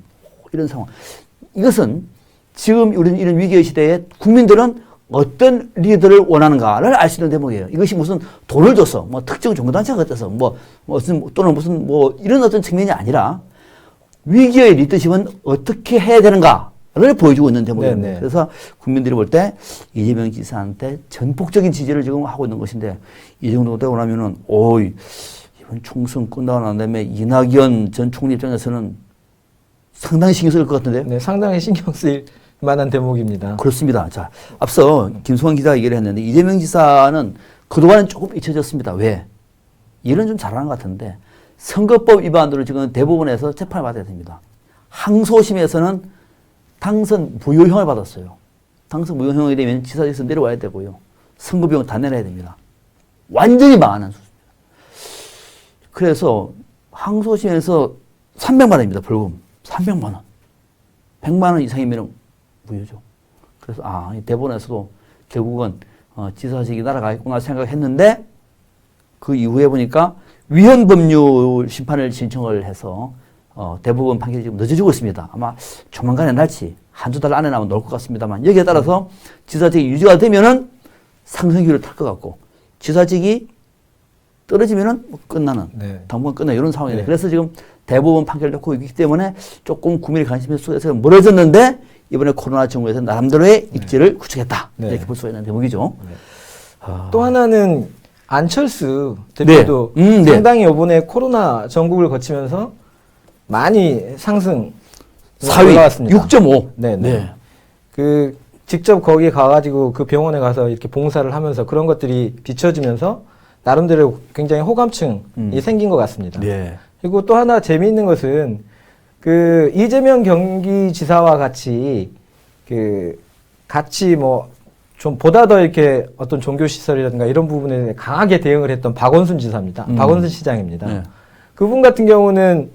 Speaker 1: 이런 상황. 이것은 지금 우리는 이런 위기의 시대에 국민들은 어떤 리더를 원하는가를 알 수 있는 대목이에요. 이것이 무슨 돈을 줘서 뭐 특정 종교단체가 어때서 또는 무슨 이런 어떤 측면이 아니라 위기의 리더십은 어떻게 해야 되는가를 보여주고 있는 대목입니다.
Speaker 2: 네네.
Speaker 1: 그래서 국민들이 볼 때 이재명 지사한테 전폭적인 지지를 지금 하고 있는 것인데 이 정도 되고 나면은 이번 총선 끝나고 난 다음에 이낙연 전 총리 입장에서는 상당히 신경 쓸 것 같은데요.
Speaker 2: 네, 상당히 신경 쓰일 만한 대목입니다.
Speaker 1: 그렇습니다. 자, 앞서 김수환 기자가 얘기를 했는데 이재명 지사는 그동안은 조금 잊혀졌습니다. 왜? 일은 좀 잘하는 것 같은데 선거법 위반으로 지금 대법원에서 재판을 받아야 됩니다. 항소심에서는 당선 무효형을 받았어요. 당선 무효형이 되면 지사직에서 내려와야 되고요. 선거비용 다 내놔야 됩니다. 완전히 망하는 수준입니다. 그래서 항소심에서 300만 원입니다. 벌금. 300만 원. 100만 원 이상이면 무효죠. 그래서 이 대법원에서도 결국은 지사직이 날아가겠구나 생각했는데 그 이후에 보니까 위헌 법률 심판을 신청을 해서 대법원 판결이 지금 늦어지고 있습니다. 아마 조만간에 날지 한두 달 안에 나오면 나올 것 같습니다만 여기에 따라서 지사직이 유지가 되면은 상승기를 탈 것 같고 지사직이 떨어지면은 뭐 끝나는
Speaker 2: 네.
Speaker 1: 당분간 끝나 이런 상황이에요.
Speaker 2: 네.
Speaker 1: 그래서 지금 대법원 판결을 놓고 있기 때문에 조금 국민의 관심이 속에서 멀어졌는데 이번에 코로나 정부에서 나름대로의 입지를 구축했다
Speaker 2: 네.
Speaker 1: 이렇게 볼 수가 있는 대목이죠.
Speaker 2: 또 하나는 안철수 대표도
Speaker 1: 네.
Speaker 2: 상당히 이번에 코로나 전국을 거치면서 많이 상승
Speaker 1: 4위
Speaker 2: 올라왔습니다.
Speaker 1: 6.5.
Speaker 2: 네, 네. 그 직접 거기에 가가지고 그 병원에 가서 이렇게 봉사를 하면서 그런 것들이 비춰지면서 나름대로 굉장히 호감층이 생긴 것 같습니다.
Speaker 1: 네.
Speaker 2: 그리고 또 하나 재미있는 것은 그 이재명 경기지사와 같이 그 같이 뭐 좀 보다 더 이렇게 어떤 종교시설이라든가 이런 부분에 강하게 대응을 했던 박원순 지사입니다. 박원순 시장입니다.
Speaker 1: 네.
Speaker 2: 그분 같은 경우는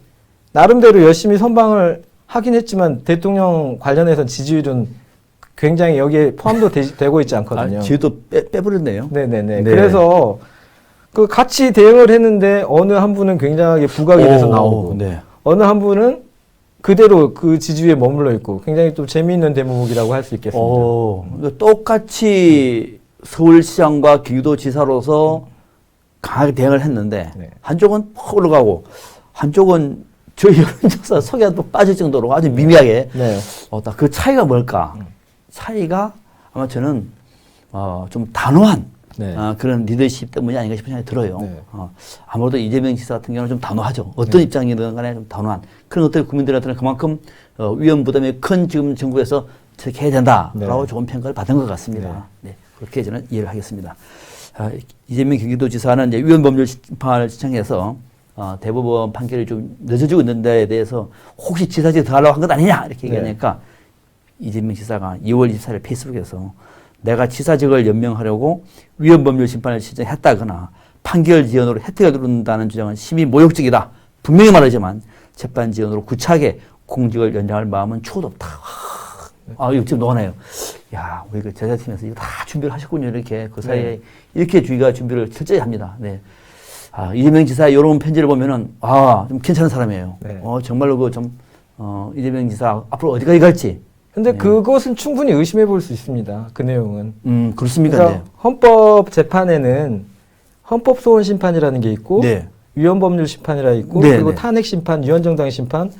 Speaker 2: 나름대로 열심히 선방을 하긴 했지만 대통령 관련해서 지지율은 굉장히 여기에 포함도 되고 있지 않거든요.
Speaker 1: 지도 빼버렸네요.
Speaker 2: 네네네.
Speaker 1: 네.
Speaker 2: 그래서 그 같이 대응을 했는데 어느 한 분은 굉장하게 부각이 돼서 나오고
Speaker 1: 네.
Speaker 2: 어느 한 분은 그대로 그 지지율에 머물러 있고 굉장히 또 재미있는 대목이라고 할 수 있겠습니다.
Speaker 1: 그러니까 똑같이 서울시장과 경기도지사로서 강하게 대응을 했는데
Speaker 2: 네.
Speaker 1: 한쪽은 퍽 올라가고 한쪽은 저희 여론조사 속에도 빠질 정도로 아주 미미하게
Speaker 2: 네.
Speaker 1: 딱 그 차이가 뭘까? 차이가 아마 저는 좀 단호한
Speaker 2: 네.
Speaker 1: 그런 리더십 때문이 아닌가 싶은 생각이 들어요.
Speaker 2: 네.
Speaker 1: 아무래도 이재명 지사 같은 경우는 좀 단호하죠. 어떤 입장이든 간에 좀 단호한 그런 것들이 국민들한테는 그만큼 위험 부담이 큰 지금 정부에서 저렇게 해야 된다라고
Speaker 2: 네.
Speaker 1: 좋은 평가를 받은 것 같습니다. 네. 그렇게 저는 이해를 하겠습니다. 이재명 경기도지사는 이제 위헌 법률 심판을 신청해서 대법원 판결이 좀 늦어지고 있는 데에 대해서 혹시 지사직 더 하려고 한 것 아니냐 이렇게 얘기하니까 이재명 지사가 2월 24일 페이스북에서 내가 지사직을 연명하려고 위헌 법률 심판을 신청했다거나 판결 지연으로 혜택을 누른다는 주장은 심히 모욕적이다. 분명히 말하지만 재판 지연으로 구차하게 공직을 연장할 마음은 추호도 없다. 이거 지금 녹아나요. 야, 우리 그 제자팀에서 이거 다 준비를 하셨군요. 이렇게 그 사이에 이렇게 주의가 준비를 철저히 합니다. 네. 이재명 지사 이런 편지를 보면은 좀 괜찮은 사람이에요.
Speaker 2: 네.
Speaker 1: 정말로 이재명 지사 앞으로 어디까지 갈지.
Speaker 2: 근데 그것은 충분히 의심해 볼 수 있습니다. 그 내용은.
Speaker 1: 그렇습니까?
Speaker 2: 그러니까 헌법 재판에는 헌법 소원 심판이라는 게 있고
Speaker 1: 네.
Speaker 2: 위헌 법률 심판이라 있고
Speaker 1: 네,
Speaker 2: 그리고
Speaker 1: 네.
Speaker 2: 탄핵 심판, 유언정당 심판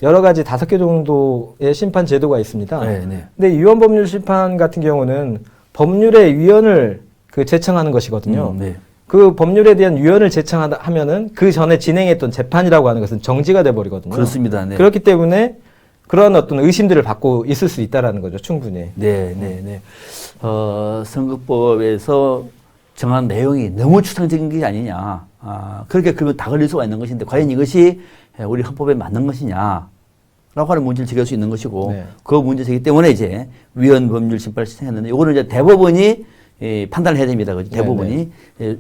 Speaker 2: 여러 가지 5개 정도의 심판 제도가 있습니다.
Speaker 1: 네, 네.
Speaker 2: 근데 위헌 법률 심판 같은 경우는 법률의 위헌을 제청하는 것이거든요.
Speaker 1: 네.
Speaker 2: 그 법률에 대한 위헌을 제청하면은 그 전에 진행했던 재판이라고 하는 것은 정지가 돼 버리거든요.
Speaker 1: 그렇습니다. 네.
Speaker 2: 그렇기 때문에 그런 어떤 의심들을 받고 있을 수 있다라는 거죠, 충분히.
Speaker 1: 네. 선거법에서 정한 내용이 너무 추상적인 게 아니냐. 그렇게 그러면 다 걸릴 수가 있는 것인데, 과연 이것이 우리 헌법에 맞는 것이냐. 라고 하는 문제를 제기할 수 있는 것이고,
Speaker 2: 네.
Speaker 1: 그 문제 제기 때문에 이제 위헌 법률 심판을 신청했는데, 이거는 이제 대법원이 판단을 해야 됩니다. 그죠? 대법원이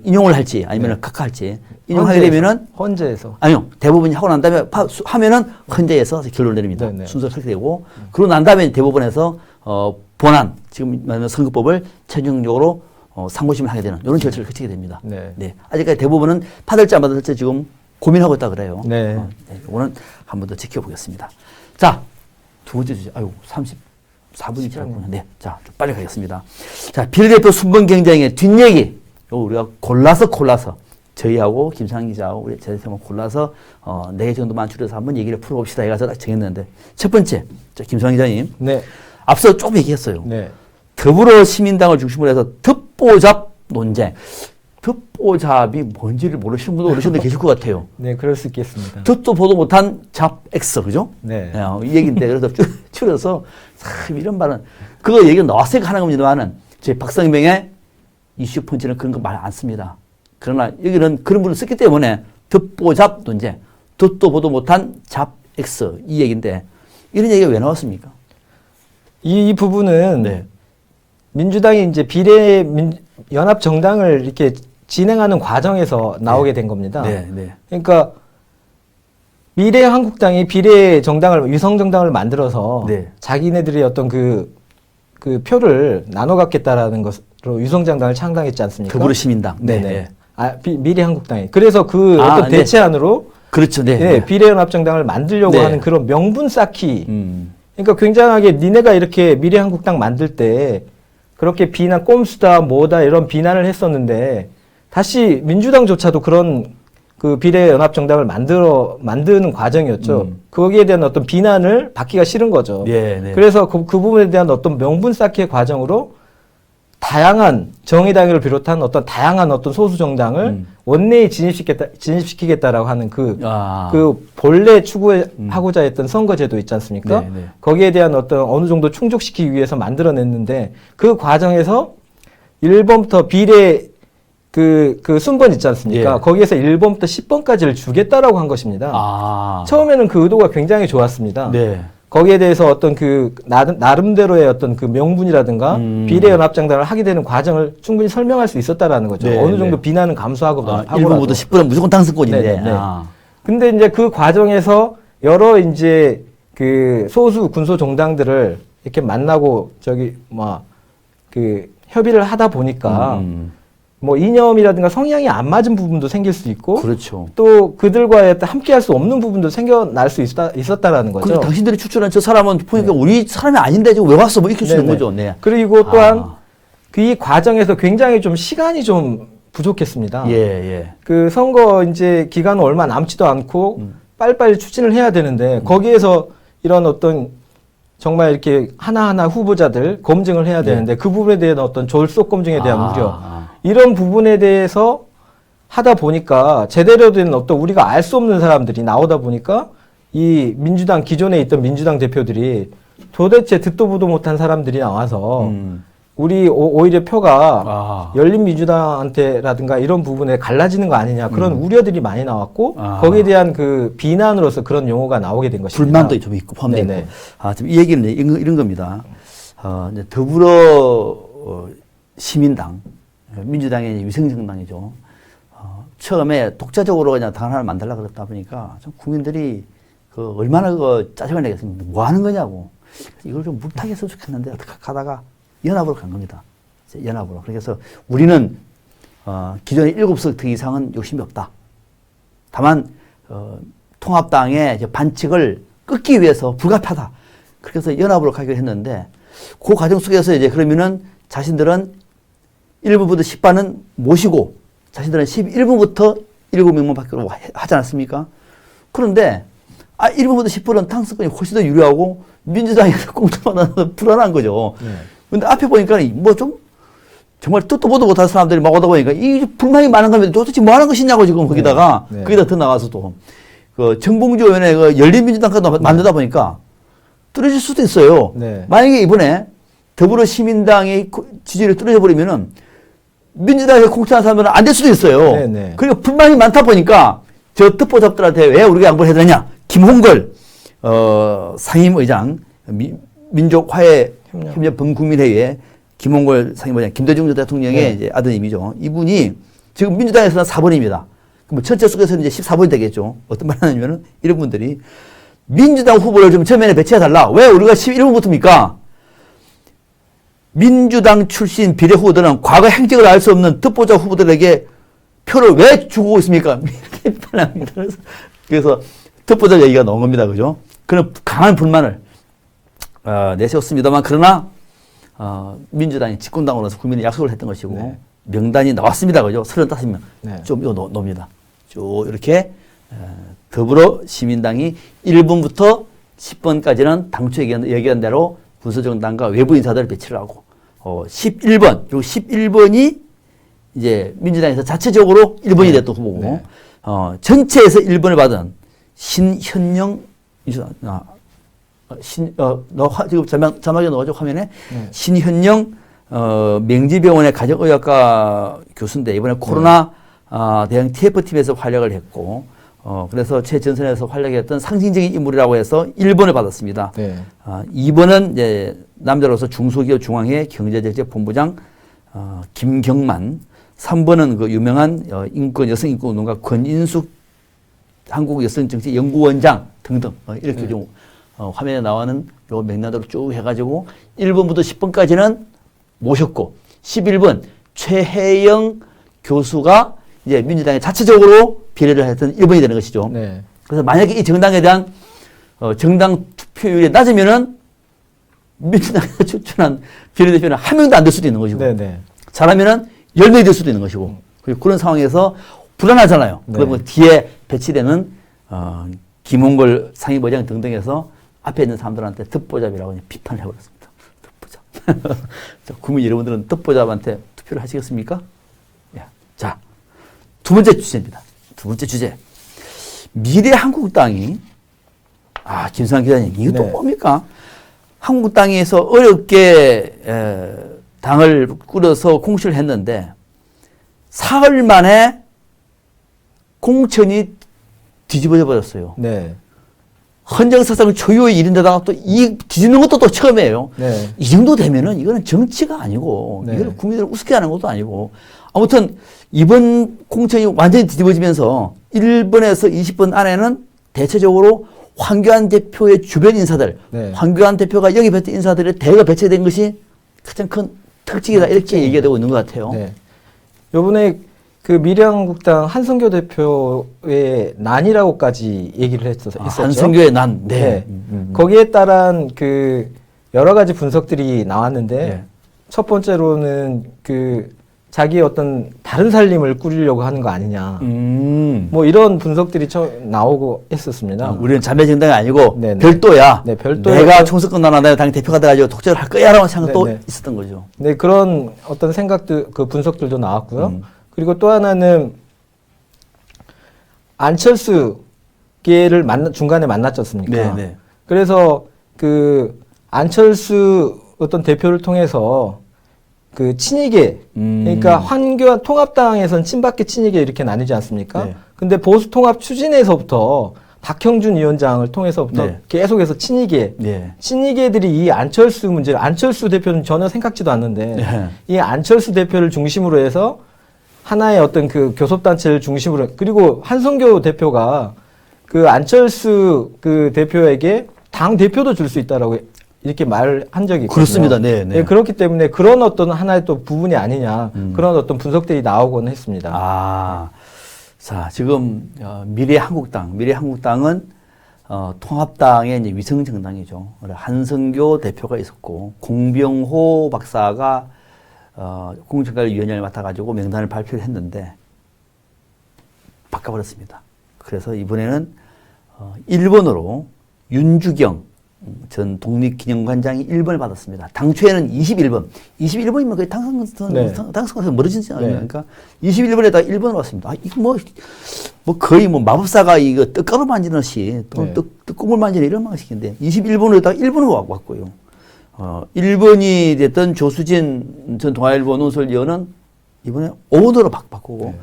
Speaker 1: 인용을 할지 아니면 각하할지. 인용하게 되면은
Speaker 2: 헌재에서.
Speaker 1: 아니요. 대법원이 하고 난 다음에 하면은 헌재에서 결론을 내립니다.
Speaker 2: 네네.
Speaker 1: 순서가 그렇게 되고 그러고 난 다음에 대법원에서 본안 지금 말하는 선거법을 최종적으로 상고심을 하게 되는 이런 절차를 거치게 됩니다.
Speaker 2: 네.
Speaker 1: 아직까지 대법원은 받을지 안 받을지 지금 고민하고 있다 그래요.
Speaker 2: 네.
Speaker 1: 이거는 한 번 더 지켜보겠습니다. 자, 두 번째 주제. 34분이 지났군요. 네. 자, 좀 빨리 가겠습니다. 자, 비례대표 순번 경쟁의 뒷얘기. 이거 우리가 골라서 저희하고 김상희 기자하고 우리 제대팀을 골라서 4개 정도만 줄여서 한번 얘기를 풀어봅시다. 해가지고 딱 정했는데 첫 번째, 김상희 기자님.
Speaker 2: 네.
Speaker 1: 앞서 조금 얘기했어요.
Speaker 2: 네.
Speaker 1: 더불어시민당을 중심으로 해서 듣보잡 논쟁. 듣보잡이 뭔지를 모르시는 분도 어르신들 계실 것 같아요.
Speaker 2: 네, 그럴 수 있겠습니다.
Speaker 1: 듣도 보도 못한 잡X, 그죠?
Speaker 2: 네.
Speaker 1: 이 얘기인데, 그래서 줄여서, 참, 이런 말은, 그거 얘기가 나왔으니까 하는 겁니다만은, 저희 박성명의 이슈 펀치는 그런 거 말 안 씁니다. 그러나 여기는 그런 분을 썼기 때문에, 듣보잡 논쟁, 듣도 보도 못한 잡X, 이 얘기인데, 이런 얘기가 왜 나왔습니까?
Speaker 2: 이 부분은
Speaker 1: 네.
Speaker 2: 민주당이 이제 연합 정당을 이렇게 진행하는 과정에서 나오게 된 겁니다.
Speaker 1: 네.
Speaker 2: 그러니까 미래한국당이 비례 정당을 위성 정당을 만들어서
Speaker 1: 네.
Speaker 2: 자기네들이 어떤 그 표를 나눠 갖겠다라는 것으로 위성 정당을 창당했지 않습니까?
Speaker 1: 더불어시민당.
Speaker 2: 네네. 미래한국당이. 그래서 어떤
Speaker 1: 네.
Speaker 2: 대체안으로
Speaker 1: 그렇죠.
Speaker 2: 네, 비례연합정당을 만들려고
Speaker 1: 네.
Speaker 2: 하는 그런 명분 쌓기. 그러니까 굉장하게 니네가 이렇게 미래한국당 만들 때 그렇게 비난, 꼼수다, 뭐다 이런 비난을 했었는데 다시 민주당조차도 그런 그 비례연합정당을 만드는 과정이었죠. 거기에 대한 어떤 비난을 받기가 싫은 거죠.
Speaker 1: 네, 네.
Speaker 2: 그래서 그 부분에 대한 어떤 명분 쌓기의 과정으로 다양한 정의당을 비롯한 어떤 다양한 어떤 소수 정당을 원내에 진입시키겠다라고 하는 그 본래 추구하고자 했던 선거제도 있지 않습니까?
Speaker 1: 네, 네.
Speaker 2: 거기에 대한 어떤 어느 정도 충족시키기 위해서 만들어냈는데 그 과정에서 1번부터 비례 그 순번 있지 않습니까?
Speaker 1: 예.
Speaker 2: 거기에서 1번부터 10번까지를 주겠다라고 한 것입니다. 처음에는 그 의도가 굉장히 좋았습니다.
Speaker 1: 네.
Speaker 2: 거기에 대해서 어떤 그 나름대로의 어떤 그 명분이라든가 비례연합정당을 하게 되는 과정을 충분히 설명할 수 있었다라는 거죠.
Speaker 1: 네,
Speaker 2: 어느 정도
Speaker 1: 네.
Speaker 2: 비난은 감수하고
Speaker 1: 1번부터 10번은 무조건 당선권인데.
Speaker 2: 네, 네. 근데 이제 그 과정에서 여러 이제 그 소수 군소 정당들을 이렇게 만나고 그 협의를 하다 보니까 뭐 이념이라든가 성향이 안 맞은 부분도 생길 수 있고,
Speaker 1: 그렇죠.
Speaker 2: 또 그들과의 함께 할 수 없는 부분도 생겨날 수 있었다라는 거죠.
Speaker 1: 그리고 당신들이 추천한 저 사람은 보니까 우리 사람이 아닌데 지금 왜 왔어? 뭐 이렇게 쓰는 거죠. 네.
Speaker 2: 그리고 또한 이 과정에서 굉장히 좀 시간이 좀 부족했습니다.
Speaker 1: 예.
Speaker 2: 그 선거 이제 기간은 얼마 남지도 않고 빨리빨리 추진을 해야 되는데 거기에서 이런 어떤 정말 이렇게 하나하나 후보자들 검증을 해야 되는데 그 부분에 대한 어떤 졸속 검증에 대한 우려, 이런 부분에 대해서 하다 보니까 제대로 된 어떤 우리가 알 수 없는 사람들이 나오다 보니까 이 민주당, 기존에 있던 민주당 대표들이 도대체 듣도 보도 못한 사람들이 나와서 우리 오히려 표가 열린민주당한테라든가 이런 부분에 갈라지는 거 아니냐, 그런 우려들이 많이 나왔고 거기에 대한 그 비난으로서 그런 용어가 나오게 된 것입니다.
Speaker 1: 불만도 좀 있고 포함되고. 지금 이 얘기는 이런 겁니다. 이제 더불어 시민당, 민주당의 위성정당이죠. 처음에 독자적으로 그냥 당 하나를 만들려고 그러다 보니까 좀 국민들이 그 얼마나 그 짜증을 내겠습니까? 뭐 하는 거냐고. 이걸 좀 물타기 했으면 좋겠는데 어떻게 하다가 연합으로 간 겁니다. 연합으로. 그래서 우리는 기존의 7석 더 이상은 욕심이 없다. 다만 통합당의 이제 반칙을 끊기 위해서 불가피하다. 그래서 연합으로 가기로 했는데 그 과정 속에서 이제 그러면은 자신들은 1부부터 10반은 모시고 자신들은 11부부터 7명만 받기로 하지 않았습니까? 그런데 1부부터 10번은 당선권이 훨씬 더 유리하고 민주당에서 공천받아서 불안한 거죠. 근데 앞에 보니까 뭐 좀 정말 뜻도 보도 못한 사람들이 막 오다 보니까 이 불만이 많은 겁니다. 도대체 뭐 하는 것이냐고 지금 거기다가 거기다 더 나가서도 그 정봉주 의원의 그 열린민주당까지 만들다 보니까 떨어질 수도 있어요. 만약에 이번에 더불어시민당의 지지율이 떨어져 버리면은 민주당에서 공천한 사람들은 안 될 수도 있어요. 그리고 불만이 많다 보니까 저 특보잡들한테 왜 우리가 양보를 해야 되냐. 김홍걸 상임의장, 민족화해협력 범국민회의회 김홍걸 상임의장, 김대중 전 대통령의 이제 아드님이죠. 이분이 지금 민주당에서는 4번입니다. 그럼 전체 속에서는 이제 14번이 되겠죠. 어떤 말 하냐면은 이런 분들이 민주당 후보를 좀 전면에 배치해달라. 왜 우리가 11번부터입니까? 민주당 출신 비례 후보들은 과거 행적을 알 수 없는 듣보자 후보들에게 표를 왜 주고 있습니까? 이렇게 비판합니다. 그래서 듣보자 얘기가 나온 겁니다. 그죠? 그런 강한 불만을 내세웠습니다만, 그러나 민주당이 집권당으로서 국민에 약속을 했던 것이고 명단이 나왔습니다. 그죠? 35명. 좀 이거 놓습니다. 쭉 이렇게 더불어 시민당이 1번부터 10번까지는 당초 얘기한 대로 군소정당과 외부 인사들을 배치를 하고 11번, 그리고 11번이 이제 민주당에서 자체적으로 1번이 됐던 후보고 전체에서 1번을 받은 신현영 지금 자막에 넣어줘 화면에 신현영 명지병원의 가정의학과 교수인데 이번에 코로나 대응 TF팀에서 활약을 했고 그래서 최전선에서 활약했던 상징적인 인물이라고 해서 1번을 받았습니다. 2번은 이제 남자로서 중소기업 중앙회 경제정책본부장 김경만, 3번은 그 유명한 여성 인권 운동가 권인숙 한국여성정책연구원장 등등 이렇게 좀 화면에 나오는 요 맥락으로 쭉 해가지고 1번부터 10번까지는 모셨고 11번 최혜영 교수가 이제 민주당에 자체적으로 비례를 했던 1번이 되는 것이죠. 그래서 만약에 이 정당에 대한 정당 투표율이 낮으면은 민주당에서 추천한 비례대표는 한 명도 안 될 수도 있는 것이고 잘하면은 10명이 될 수도 있는 것이고 그리고 그런 상황에서 불안하잖아요.
Speaker 2: 네.
Speaker 1: 그러면 뒤에 배치되는 김홍걸 상임의장 등등해서 앞에 있는 사람들한테 듣보잡이라고 비판을 해버렸습니다. 듣보잡. 자, 국민 여러분들은 듣보잡한테 투표를 하시겠습니까? 예. 자, 두 번째 주제입니다. 두 번째 주제. 미래한국당이 김수환 기자님, 이것도
Speaker 2: 네.
Speaker 1: 뭡니까? 한국당에서 어렵게 당을 꾸려서 공천을 했는데 사흘 만에 공천이 뒤집어져 버렸어요.
Speaker 2: 네.
Speaker 1: 헌정사상 초유의 일인데다가 또 이 뒤집는 것도 또 처음이에요.
Speaker 2: 네.
Speaker 1: 이 정도 되면은 이거는 정치가 아니고
Speaker 2: 네.
Speaker 1: 이거는 국민들을 우습게 하는 것도 아니고 아무튼 이번 공천이 완전히 뒤집어지면서 1번에서 20번 안에는 대체적으로 황교안 대표의 주변 인사들,
Speaker 2: 네.
Speaker 1: 황교안 대표가 영입했던 인사들의 대거 배치된 것이 가장 큰 특징이다 이렇게 얘기가 되고 있는 것 같아요.
Speaker 2: 네. 요번에 그 미래한국당 한성교 대표의 난이라고까지 얘기를 했었죠.
Speaker 1: 한성교의 난. 네.
Speaker 2: 거기에 따른 그 여러 가지 분석들이 나왔는데
Speaker 1: 네.
Speaker 2: 첫 번째로는 그 자기의 어떤 다른 살림을 꾸리려고 하는 거 아니냐. 뭐 이런 분석들이 나오고 했었습니다.
Speaker 1: 우리는 자매 정당이 아니고
Speaker 2: 네네.
Speaker 1: 별도야.
Speaker 2: 네, 별도야.
Speaker 1: 내가 총선 끝나나 내가 당 대표가 돼가지고 독재를 할 거야라는 생각도
Speaker 2: 네네.
Speaker 1: 있었던 거죠.
Speaker 2: 네, 그런 어떤 생각들, 그 분석들도 나왔고요. 그리고 또 하나는 안철수 계를 중간에 만났지 않습니까?
Speaker 1: 네네.
Speaker 2: 그래서 그 안철수 어떤 대표를 통해서 그 친이계, 그러니까 황교안 통합당에서는 친박계 친이계 이렇게 나뉘지 않습니까?
Speaker 1: 네.
Speaker 2: 근데 보수 통합 추진에서부터 박형준 위원장을 통해서부터
Speaker 1: 네.
Speaker 2: 계속해서 친이계,
Speaker 1: 네.
Speaker 2: 친이계들이 이 안철수 문제를, 안철수 대표는 전혀 생각지도 않는데
Speaker 1: 네.
Speaker 2: 이 안철수 대표를 중심으로 해서 하나의 어떤 그 교섭단체를 중심으로, 그리고 한성교 대표가 그 안철수 그 대표에게 당 대표도 줄 수 있다라고 이렇게 말을 한 적이 있거든요.
Speaker 1: 그렇습니다. 네, 네.
Speaker 2: 네, 그렇기 때문에 그런 어떤 하나의 또 부분이 아니냐, 그런 어떤 분석들이 나오곤 했습니다.
Speaker 1: 자, 지금 미래한국당은 통합당의 이제 위성 정당이죠. 한성교 대표가 있었고 공병호 박사가 공천관리위원장을 맡아가지고 명단을 발표를 했는데 바꿔버렸습니다. 그래서 이번에는 1번으로 윤주경 전 독립기념관장이 1번을 받았습니다. 당초에는 21번. 21번이면 거의 당선에서 멀어지지 않습니까? 네. 21번에다가 1번을 받습니다. 이거 뭐 거의 뭐 마법사가 이거 떡가루 만지듯이 또 떡국물 만지는 이런 방식인데 21번에다가 1번을 왔고요. 1번이 됐던 조수진 전 동아일보 논설위원은 이번에 5번으로 바꾸고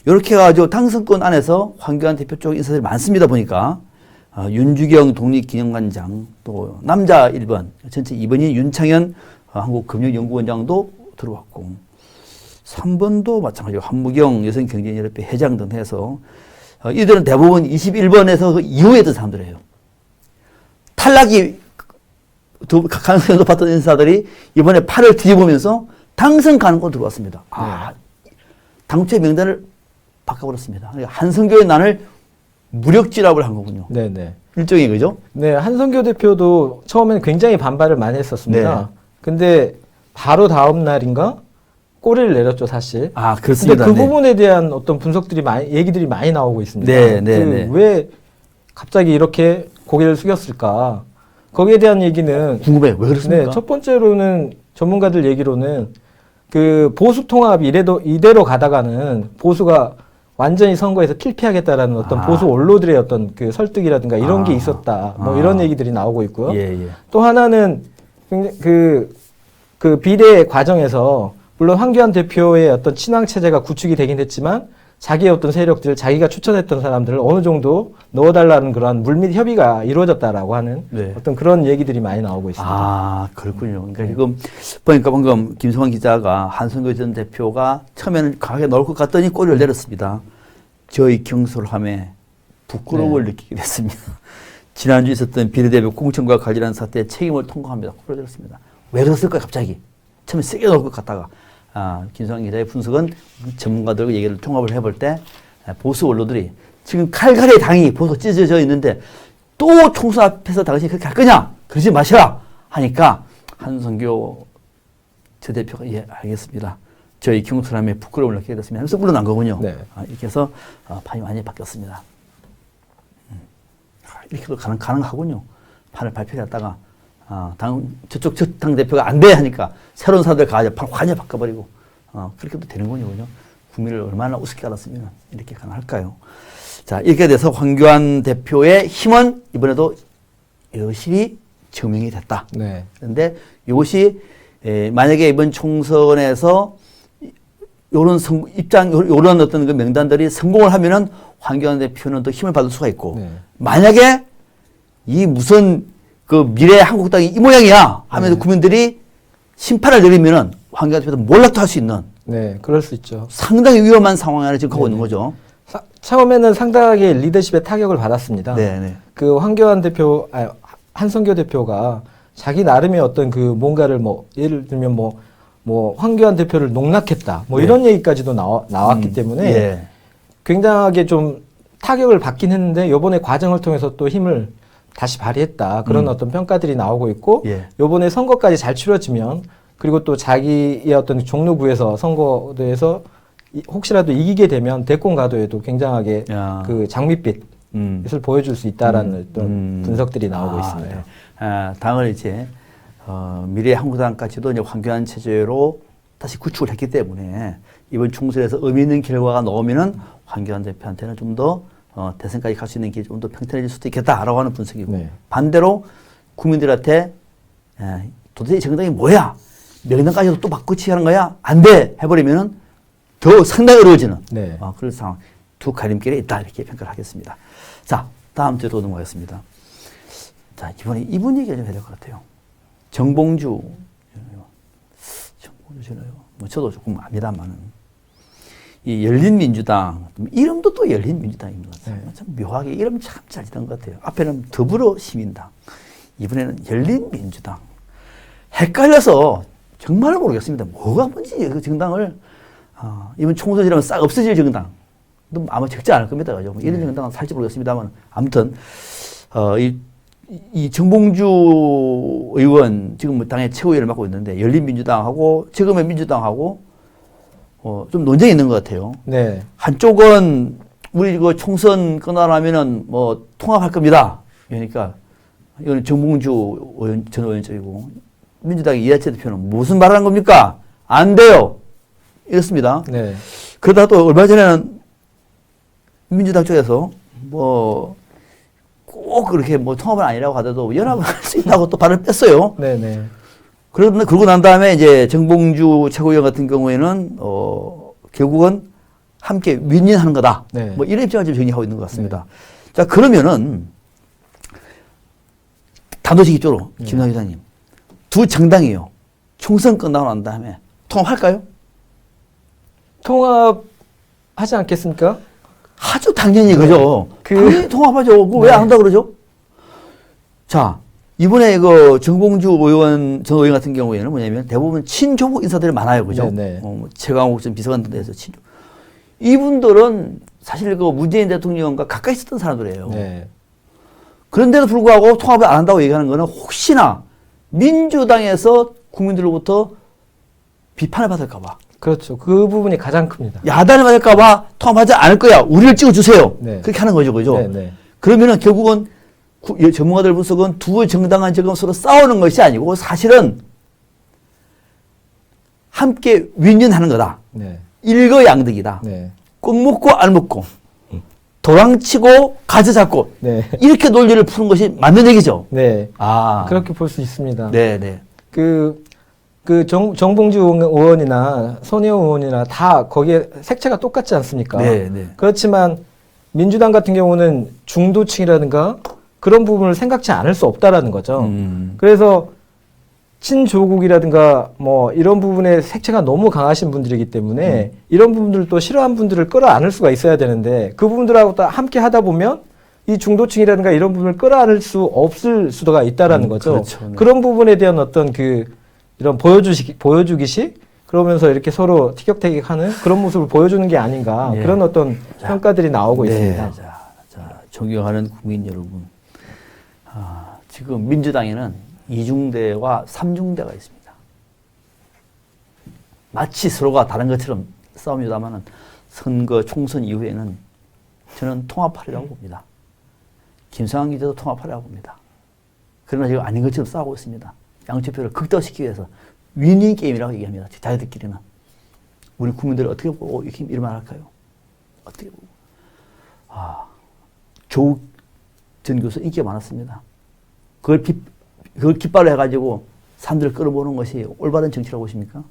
Speaker 1: 이렇게 해가지고 당선권 안에서 황교안 대표 쪽 인사들이 많습니다 보니까 윤주경 독립기념관장 또 남자 1번 전체 2번이 윤창현 한국금융연구원장도 들어왔고 3번도 마찬가지로 한무경 여성경제연합회 회장 등 해서 이들은 대부분 21번에서 그 이후에 있던 사람들이에요. 탈락이 가능성이 높았던 인사들이 이번에 팔을 뒤집으면서 당선 가능성으로 들어왔습니다. 당초의 명단을 바꿔버렸습니다. 그러니까 한성교의 난을 무력지압을 한 거군요.
Speaker 2: 네네.
Speaker 1: 일종의 그죠?
Speaker 2: 네, 한성교 대표도 처음에는 굉장히 반발을 많이 했었습니다.
Speaker 1: 네.
Speaker 2: 근데 바로 다음 날인가 꼬리를 내렸죠, 사실.
Speaker 1: 그렇습니다.
Speaker 2: 근데 그 부분에 대한 어떤 분석들이 얘기들이 많이 나오고 있습니다. 왜 갑자기 이렇게 고개를 숙였을까? 거기에 대한 얘기는
Speaker 1: 궁금해요. 왜 그렇습니까?
Speaker 2: 네, 첫 번째로는 전문가들 얘기로는 그 보수 통합이 이대로 가다가는 보수가 완전히 선거에서 kil패하겠다라는 어떤 보수 원로들의 어떤 그 설득이라든가 이런 게 있었다. 뭐 이런 얘기들이 나오고 있고요. 또 하나는 그 비례 과정에서 물론 황교안 대표의 어떤 친황 체제가 구축이 되긴 했지만 자기의 어떤 세력들, 자기가 추천했던 사람들을 어느 정도 넣어달라는 그러한 물밑 협의가 이루어졌다라고 하는 어떤 그런 얘기들이 많이 나오고 있습니다.
Speaker 1: 그렇군요. 그러니까 지금 보니까 방금 김성환 기자가 한성교 전 대표가 처음에는 강하게 나올 것 같더니 꼬리를 내렸습니다. 저희 경솔함에 부끄러움을 느끼게 됐습니다. 지난주 있었던 비례대표 공천과 관련한 사태에 책임을 통과합니다. 꼬리를 내렸습니다. 왜 그랬을까요, 갑자기? 처음에 세게 나올 것 같다가. 김성환 기자의 분석은 전문가들과 얘기를 통합을 해볼 때 보수 언론들이 지금 칼갈의 당이 보수 찢어져 있는데 또 총선 앞에서 당신이 그렇게 할 거냐? 그러지 마시라! 하니까 한성교 저 대표가 알겠습니다. 저희 경선함에 부끄러움을 느끼게 됐습니다. 하면서 물러난 거군요.
Speaker 2: 네.
Speaker 1: 이렇게 해서 판이 완전히 바뀌었습니다. 이렇게도 가능하군요. 판을 발표했다가 저쪽 당 대표가 안 돼 하니까 새로운 사람들 가서 판 완전히 바꿔버리고 그렇게도 되는군요. 그죠? 국민을 얼마나 우습게 알았으면 이렇게 가능할까요? 자, 이렇게 돼서 황교안 대표의 힘은 이번에도 여실히 증명이 됐다.
Speaker 2: 네.
Speaker 1: 그런데 이것이 만약에 이번 총선에서 요런 요런 어떤 그 명단들이 성공을 하면은 황교안 대표는 더 힘을 받을 수가 있고,
Speaker 2: 네.
Speaker 1: 만약에 이 무슨 그 미래 한국당이 이 모양이야 하면서
Speaker 2: 네.
Speaker 1: 국민들이 심판을 내리면은 황교안 대표도 몰락도 할 수 있는
Speaker 2: 네, 그럴 수 있죠.
Speaker 1: 상당히 위험한 상황 안에 지금 가고 있는 거죠.
Speaker 2: 처음에는 상당하게 리더십의 타격을 받았습니다.
Speaker 1: 네.
Speaker 2: 그 황교안 대표, 한성교 대표가 자기 나름의 어떤 그 뭔가를 뭐 예를 들면 뭐 황교안 대표를 농락했다 뭐
Speaker 1: 네.
Speaker 2: 이런 얘기까지도 나왔기 때문에
Speaker 1: 예.
Speaker 2: 굉장하게 좀 타격을 받긴 했는데 요번에 과정을 통해서 또 힘을 다시 발휘했다 그런 어떤 평가들이 나오고 있고
Speaker 1: 예.
Speaker 2: 요번에 선거까지 잘 치러지면 그리고 또 자기의 어떤 종로구에서 선거도에서 혹시라도 이기게 되면 대권 가도에도 굉장하게
Speaker 1: 야.
Speaker 2: 그 장밋빛 을 보여줄 수 있다라는 어떤 분석들이 나오고 있습니다.
Speaker 1: 예. 당을 이제 미래 한국당까지도 이제 황교안 체제로 다시 구축을 했기 때문에 이번 총선에서 의미 있는 결과가 나오면은 황교안 대표한테는 좀 더 대선까지 갈 수 있는 길이 좀 더 평탄해질 수도 있겠다라고 하는 분석이고,
Speaker 2: 네.
Speaker 1: 반대로 국민들한테 도대체 이 정당이 뭐야? 명단까지도 또 바꾸치 하는 거야? 안 돼! 해버리면은 더 상당히 어려워지는
Speaker 2: 네.
Speaker 1: 그런 상황. 두 가림길에 있다. 이렇게 평가를 하겠습니다. 자, 다음 주에 또 넘어가겠습니다. 자, 이번에 이분 얘기를 좀 해야 될 것 같아요. 정봉주 저는 뭐 저도 조금 압니다만은 이 열린민주당 이름도 또 열린민주당인 것 같아요.
Speaker 2: 네.
Speaker 1: 참 묘하게 이름 참 잘 짓는 것 같아요. 앞에는 더불어시민당, 이번에는 열린민주당. 헷갈려서 정말 모르겠습니다. 뭐가 뭔지 그 정당을 이번 총선이라면 싹 없어질 정당. 아마 적지 않을 겁니다. 그죠? 이런 정당은 살지 모르겠습니다만 아무튼 이 정봉주 의원 지금 뭐 당의 최고위원을 맡고 있는데 열린민주당하고 지금의 민주당하고 좀 논쟁이 있는 것 같아요.
Speaker 2: 네.
Speaker 1: 한쪽은 우리 그 총선 끝나면은 뭐 통합할 겁니다. 그러니까 이거는 정봉주 의원, 전 의원 쪽이고 민주당의 이하철 대표는 무슨 말을 한 겁니까? 안 돼요. 이렇습니다.
Speaker 2: 네.
Speaker 1: 그러다 또 얼마 전에는 민주당 쪽에서 뭐 꼭 그렇게 뭐 통합은 아니라고 하더라도 연합을 할 수 있다고 또 발을 뺐어요.
Speaker 2: 네네.
Speaker 1: 그러고 난 다음에 이제 정봉주 최고위원 같은 경우에는 결국은 함께 윈윈하는 거다.
Speaker 2: 네.
Speaker 1: 뭐 이런 입장을 지금 정리하고 있는 것 같습니다. 자, 그러면은 단도직입적으로 김남 기자님, 두 정당이요. 총선 끝나고 난 다음에 통합할까요?
Speaker 2: 통합하지 않겠습니까?
Speaker 1: 아주 당연히 그죠. 당연히 통합하죠. 왜 안 한다고 그러죠? 자, 이번에 그 정봉주 의원, 전 의원 같은 경우에는 뭐냐면 대부분 친조국 인사들이 많아요. 그죠?
Speaker 2: 네네.
Speaker 1: 뭐 최강욱 전 비서관 등에서 친조. 이분들은 사실 그 문재인 대통령과 가까이 있었던 사람들이에요.
Speaker 2: 네.
Speaker 1: 그런데도 불구하고 통합을 안 한다고 얘기하는 거는 혹시나 민주당에서 국민들로부터 비판을 받을까봐.
Speaker 2: 그렇죠. 그 부분이 가장 큽니다.
Speaker 1: 야단을 맞을까봐 통합하지 않을 거야. 우리를 찍어주세요.
Speaker 2: 네.
Speaker 1: 그렇게 하는 거죠. 그죠?
Speaker 2: 네네.
Speaker 1: 그러면은 결국은 전문가들 분석은 두 정당은 지금 서로 싸우는 것이 아니고 사실은 함께 윈윈하는 거다.
Speaker 2: 네.
Speaker 1: 일거양득이다.
Speaker 2: 네.
Speaker 1: 꼭 먹고 안 먹고 도랑치고 가져잡고
Speaker 2: 네.
Speaker 1: 이렇게 논리를 푸는 것이 맞는 얘기죠.
Speaker 2: 네.
Speaker 1: 아,
Speaker 2: 그렇게 볼 수 있습니다.
Speaker 1: 네.
Speaker 2: 정봉주 의원이나 손혜원 의원이나 다 거기에 색채가 똑같지 않습니까?
Speaker 1: 네.
Speaker 2: 그렇지만 민주당 같은 경우는 중도층이라든가 그런 부분을 생각지 않을 수 없다라는 거죠. 그래서 친조국이라든가 뭐 이런 부분에 색채가 너무 강하신 분들이기 때문에 이런 부분들을 또 싫어하는 분들을 끌어안을 수가 있어야 되는데 그 부분들하고 다 함께 하다 보면 이 중도층이라든가 이런 부분을 끌어안을 수 없을 수가 있다라는 거죠.
Speaker 1: 그렇죠. 네.
Speaker 2: 그런 부분에 대한 어떤 이런 보여주기식 그러면서 이렇게 서로 티격태격하는 그런 모습을 보여주는 게 아닌가
Speaker 1: 예.
Speaker 2: 그런 어떤 평가들이 나오고 있습니다.
Speaker 1: 자, 존경하는 국민 여러분, 지금 민주당에는 2중대와 3중대가 있습니다. 마치 서로가 다른 것처럼 싸웁니다만은 선거 총선 이후에는 저는 통합하리라고 봅니다. 김성환 기자도 통합하리라고 봅니다. 그러나 지금 아닌 것처럼 싸우고 있습니다. 양쪽표를 극대화시키기 위해서 윈윈 게임이라고 얘기합니다. 자기들끼리는. 우리 국민들을 어떻게 보고 이렇게 이런 말 할까요? 어떻게 보고. 조국 전 교수 인기가 많았습니다. 그걸 깃발로 해가지고 사람들을 끌어모으는 것이 올바른 정치라고 보십니까?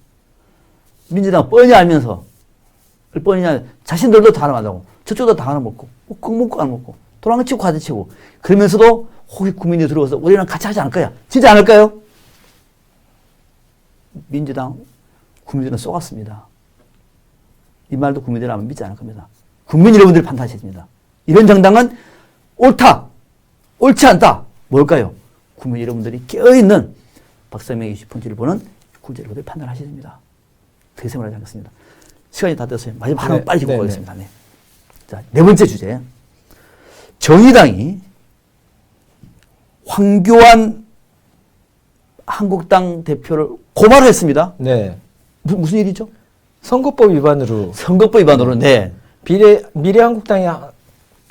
Speaker 1: 민주당 뻔히 알면서 뻔히 자신들도 다 하나 만다고 저쪽도 다 하나 먹고 꼭 먹고 안 먹고 도랑치고 과대치고 그러면서도 혹시 국민이 들어와서 우리랑 같이 하지 않을 거야. 진짜 않을까요? 민주당 국민들은 쏘았습니다. 이 말도 국민들은 아마 믿지 않을 겁니다. 국민 여러분들이 판단하셔야 됩니다. 이런 정당은 옳다, 옳지 않다. 뭘까요? 국민 여러분들이 깨어있는 박사명의 20분지를 보는 국민 여러분들이 판단하셔야 됩니다. 어떻게 생각하지 않겠습니다. 시간이 다 됐어요. 마지막 하나만 빨리 짚고 가겠습니다. 네. 자, 네 번째 주제. 정의당이 황교안 한국당 대표를 고발을 했습니다.
Speaker 2: 네.
Speaker 1: 무슨 일이죠?
Speaker 2: 선거법 위반으로.
Speaker 1: 선거법 위반으로, 네.
Speaker 2: 미래한국당이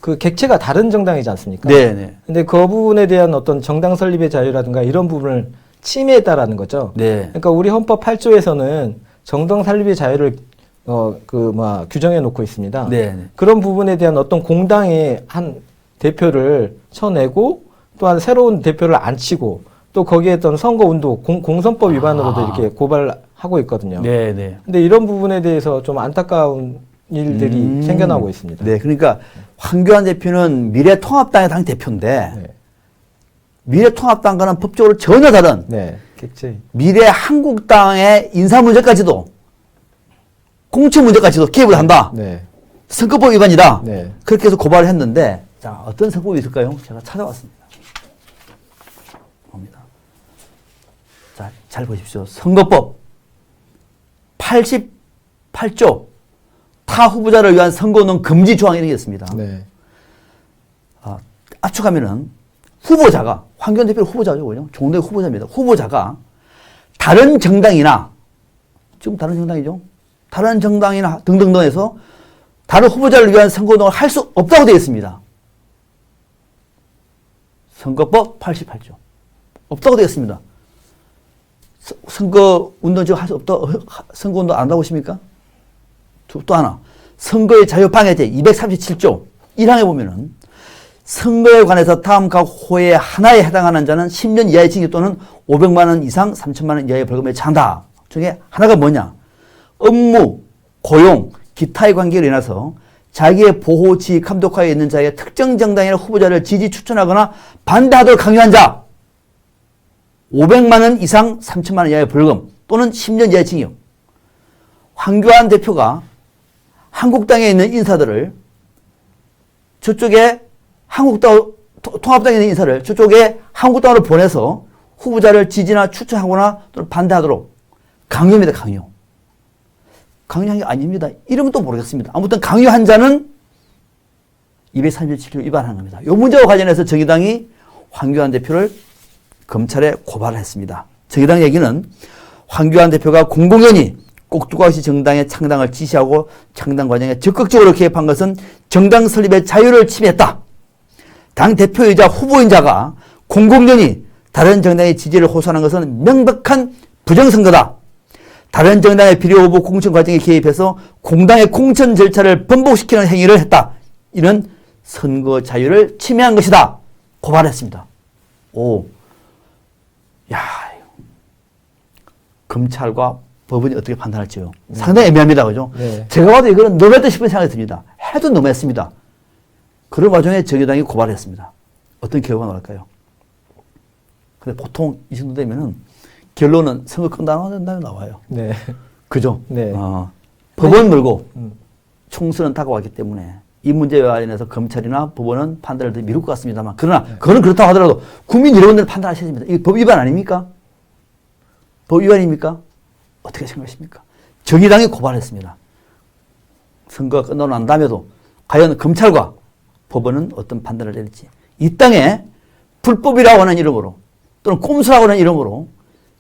Speaker 2: 그 객체가 다른 정당이지 않습니까?
Speaker 1: 네, 네.
Speaker 2: 근데 그 부분에 대한 어떤 정당 설립의 자유라든가 이런 부분을 침해했다라는 거죠.
Speaker 1: 네.
Speaker 2: 그러니까 우리 헌법 8조에서는 정당 설립의 자유를 규정해 놓고 있습니다.
Speaker 1: 네, 네.
Speaker 2: 그런 부분에 대한 어떤 공당의 한 대표를 쳐내고 또한 새로운 대표를 앉히고 또 거기에 어떤 선거운동, 공선법 위반으로도 이렇게 고발하고 있거든요.
Speaker 1: 네, 네.
Speaker 2: 근데 이런 부분에 대해서 좀 안타까운 일들이 생겨나고 있습니다.
Speaker 1: 네, 그러니까 황교안 대표는 미래통합당의 당 대표인데
Speaker 2: 네.
Speaker 1: 미래통합당과는 법적으로 전혀 다른
Speaker 2: 객체.
Speaker 1: 미래한국당의 인사 문제까지도 공천 문제까지도 개입을 한다.
Speaker 2: 네.
Speaker 1: 선거법 위반이다.
Speaker 2: 네.
Speaker 1: 그렇게 해서 고발을 했는데 자, 어떤 선거법이 있을까요? 제가 찾아왔습니다. 봅니다. 자, 잘 보십시오. 선거법 88조 타 후보자를 위한 선거운동 금지 조항이 되겠습니다.
Speaker 2: 네.
Speaker 1: 압축하면은 후보자가 황교안 대표 후보자죠, 종대 후보자입니다. 후보자가 다른 정당이나 지금 다른 정당이죠. 다른 정당이나 등등등에서 다른 후보자를 위한 선거운동을 할 수 없다고 되어 있습니다. 선거법 88조 없다고 되어 있습니다. 선거운동 지금 할 수 없다. 선거운동 안 한다고 보십니까? 또 하나 선거의 자유방해제 237조 1항에 보면은 선거에 관해서 다음 각 호의 하나에 해당하는 자는 10년 이하의 징역 또는 500만 원 이상 3천만 원 이하의 벌금에 처한다. 중에 하나가 뭐냐? 업무, 고용, 기타의 관계로 인해서 자기의 보호, 지휘, 감독하에 있는 자의 특정 정당이나 후보자를 지지, 추천하거나 반대하도록 강요한 자 500만 원 이상 3천만 원 이하의 벌금 또는 10년 이하의 징역. 황교안 대표가 한국당에 있는 인사들을 저쪽에 통합당에 있는 인사를 저쪽에 한국당으로 보내서 후보자를 지지나 추천하거나 또는 반대하도록 강요입니다. 강요한 게 아닙니다. 이름은 또 모르겠습니다. 아무튼 강요한 자는 237조 위반한 겁니다. 이 문제와 관련해서 정의당이 황교안 대표를 검찰에 고발을 했습니다. 정의당 얘기는 황교안 대표가 공공연히 꼭두가시 정당의 창당을 지시하고 창당 과정에 적극적으로 개입한 것은 정당 설립의 자유를 침해했다. 당 대표이자 후보인자가 공공연히 다른 정당의 지지를 호소하는 것은 명백한 부정선거다. 다른 정당의 비례 후보 공천 과정에 개입해서 공당의 공천 절차를 번복시키는 행위를 했다. 이런 선거 자유를 침해한 것이다. 고발했습니다. 검찰과 법원이 어떻게 판단할지요. 상당히 애매합니다. 그죠?
Speaker 2: 네.
Speaker 1: 제가 봐도 이거는 너무했다 싶은 생각이 듭니다. 해도 너무했습니다. 그런 와중에 정의당이 고발했습니다. 어떤 결과가 나올까요? 근데 보통 이 정도 되면은 결론은 선거 끝나는 다음에 나와요.
Speaker 2: 네.
Speaker 1: 그죠?
Speaker 2: 네.
Speaker 1: 법원 물고 총선은 다가왔기 때문에 이 문제와 관련해서 검찰이나 법원은 판단을 더 미룰 것 같습니다만 그러나 그거는 그렇다고 하더라도 국민 여러분들은 판단하셔야 됩니다. 이게 법 위반 아닙니까? 법 위반입니까? 어떻게 생각하십니까? 정의당이 고발했습니다. 선거가 끝나고 난 다음에도 과연 검찰과 법원은 어떤 판단을 내릴지 이 땅에 불법이라고 하는 이름으로 또는 꼼수라고 하는 이름으로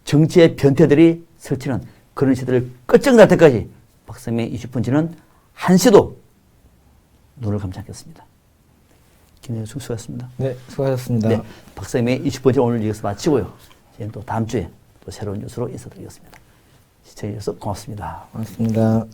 Speaker 1: 정치의 변태들이 설치는 그런 시대를 끝장날 때까지 박사님의 20분지는 한시도 눈을 감지 않겠습니다. 김대중 수고하셨습니다.
Speaker 2: 네, 수고하셨습니다.
Speaker 1: 네, 박사님의 20번째 오늘 여기서 마치고요. 저희는 또 다음 주에 또 새로운 뉴스로 인사드리겠습니다. 시청해주셔서 고맙습니다.
Speaker 2: 고맙습니다.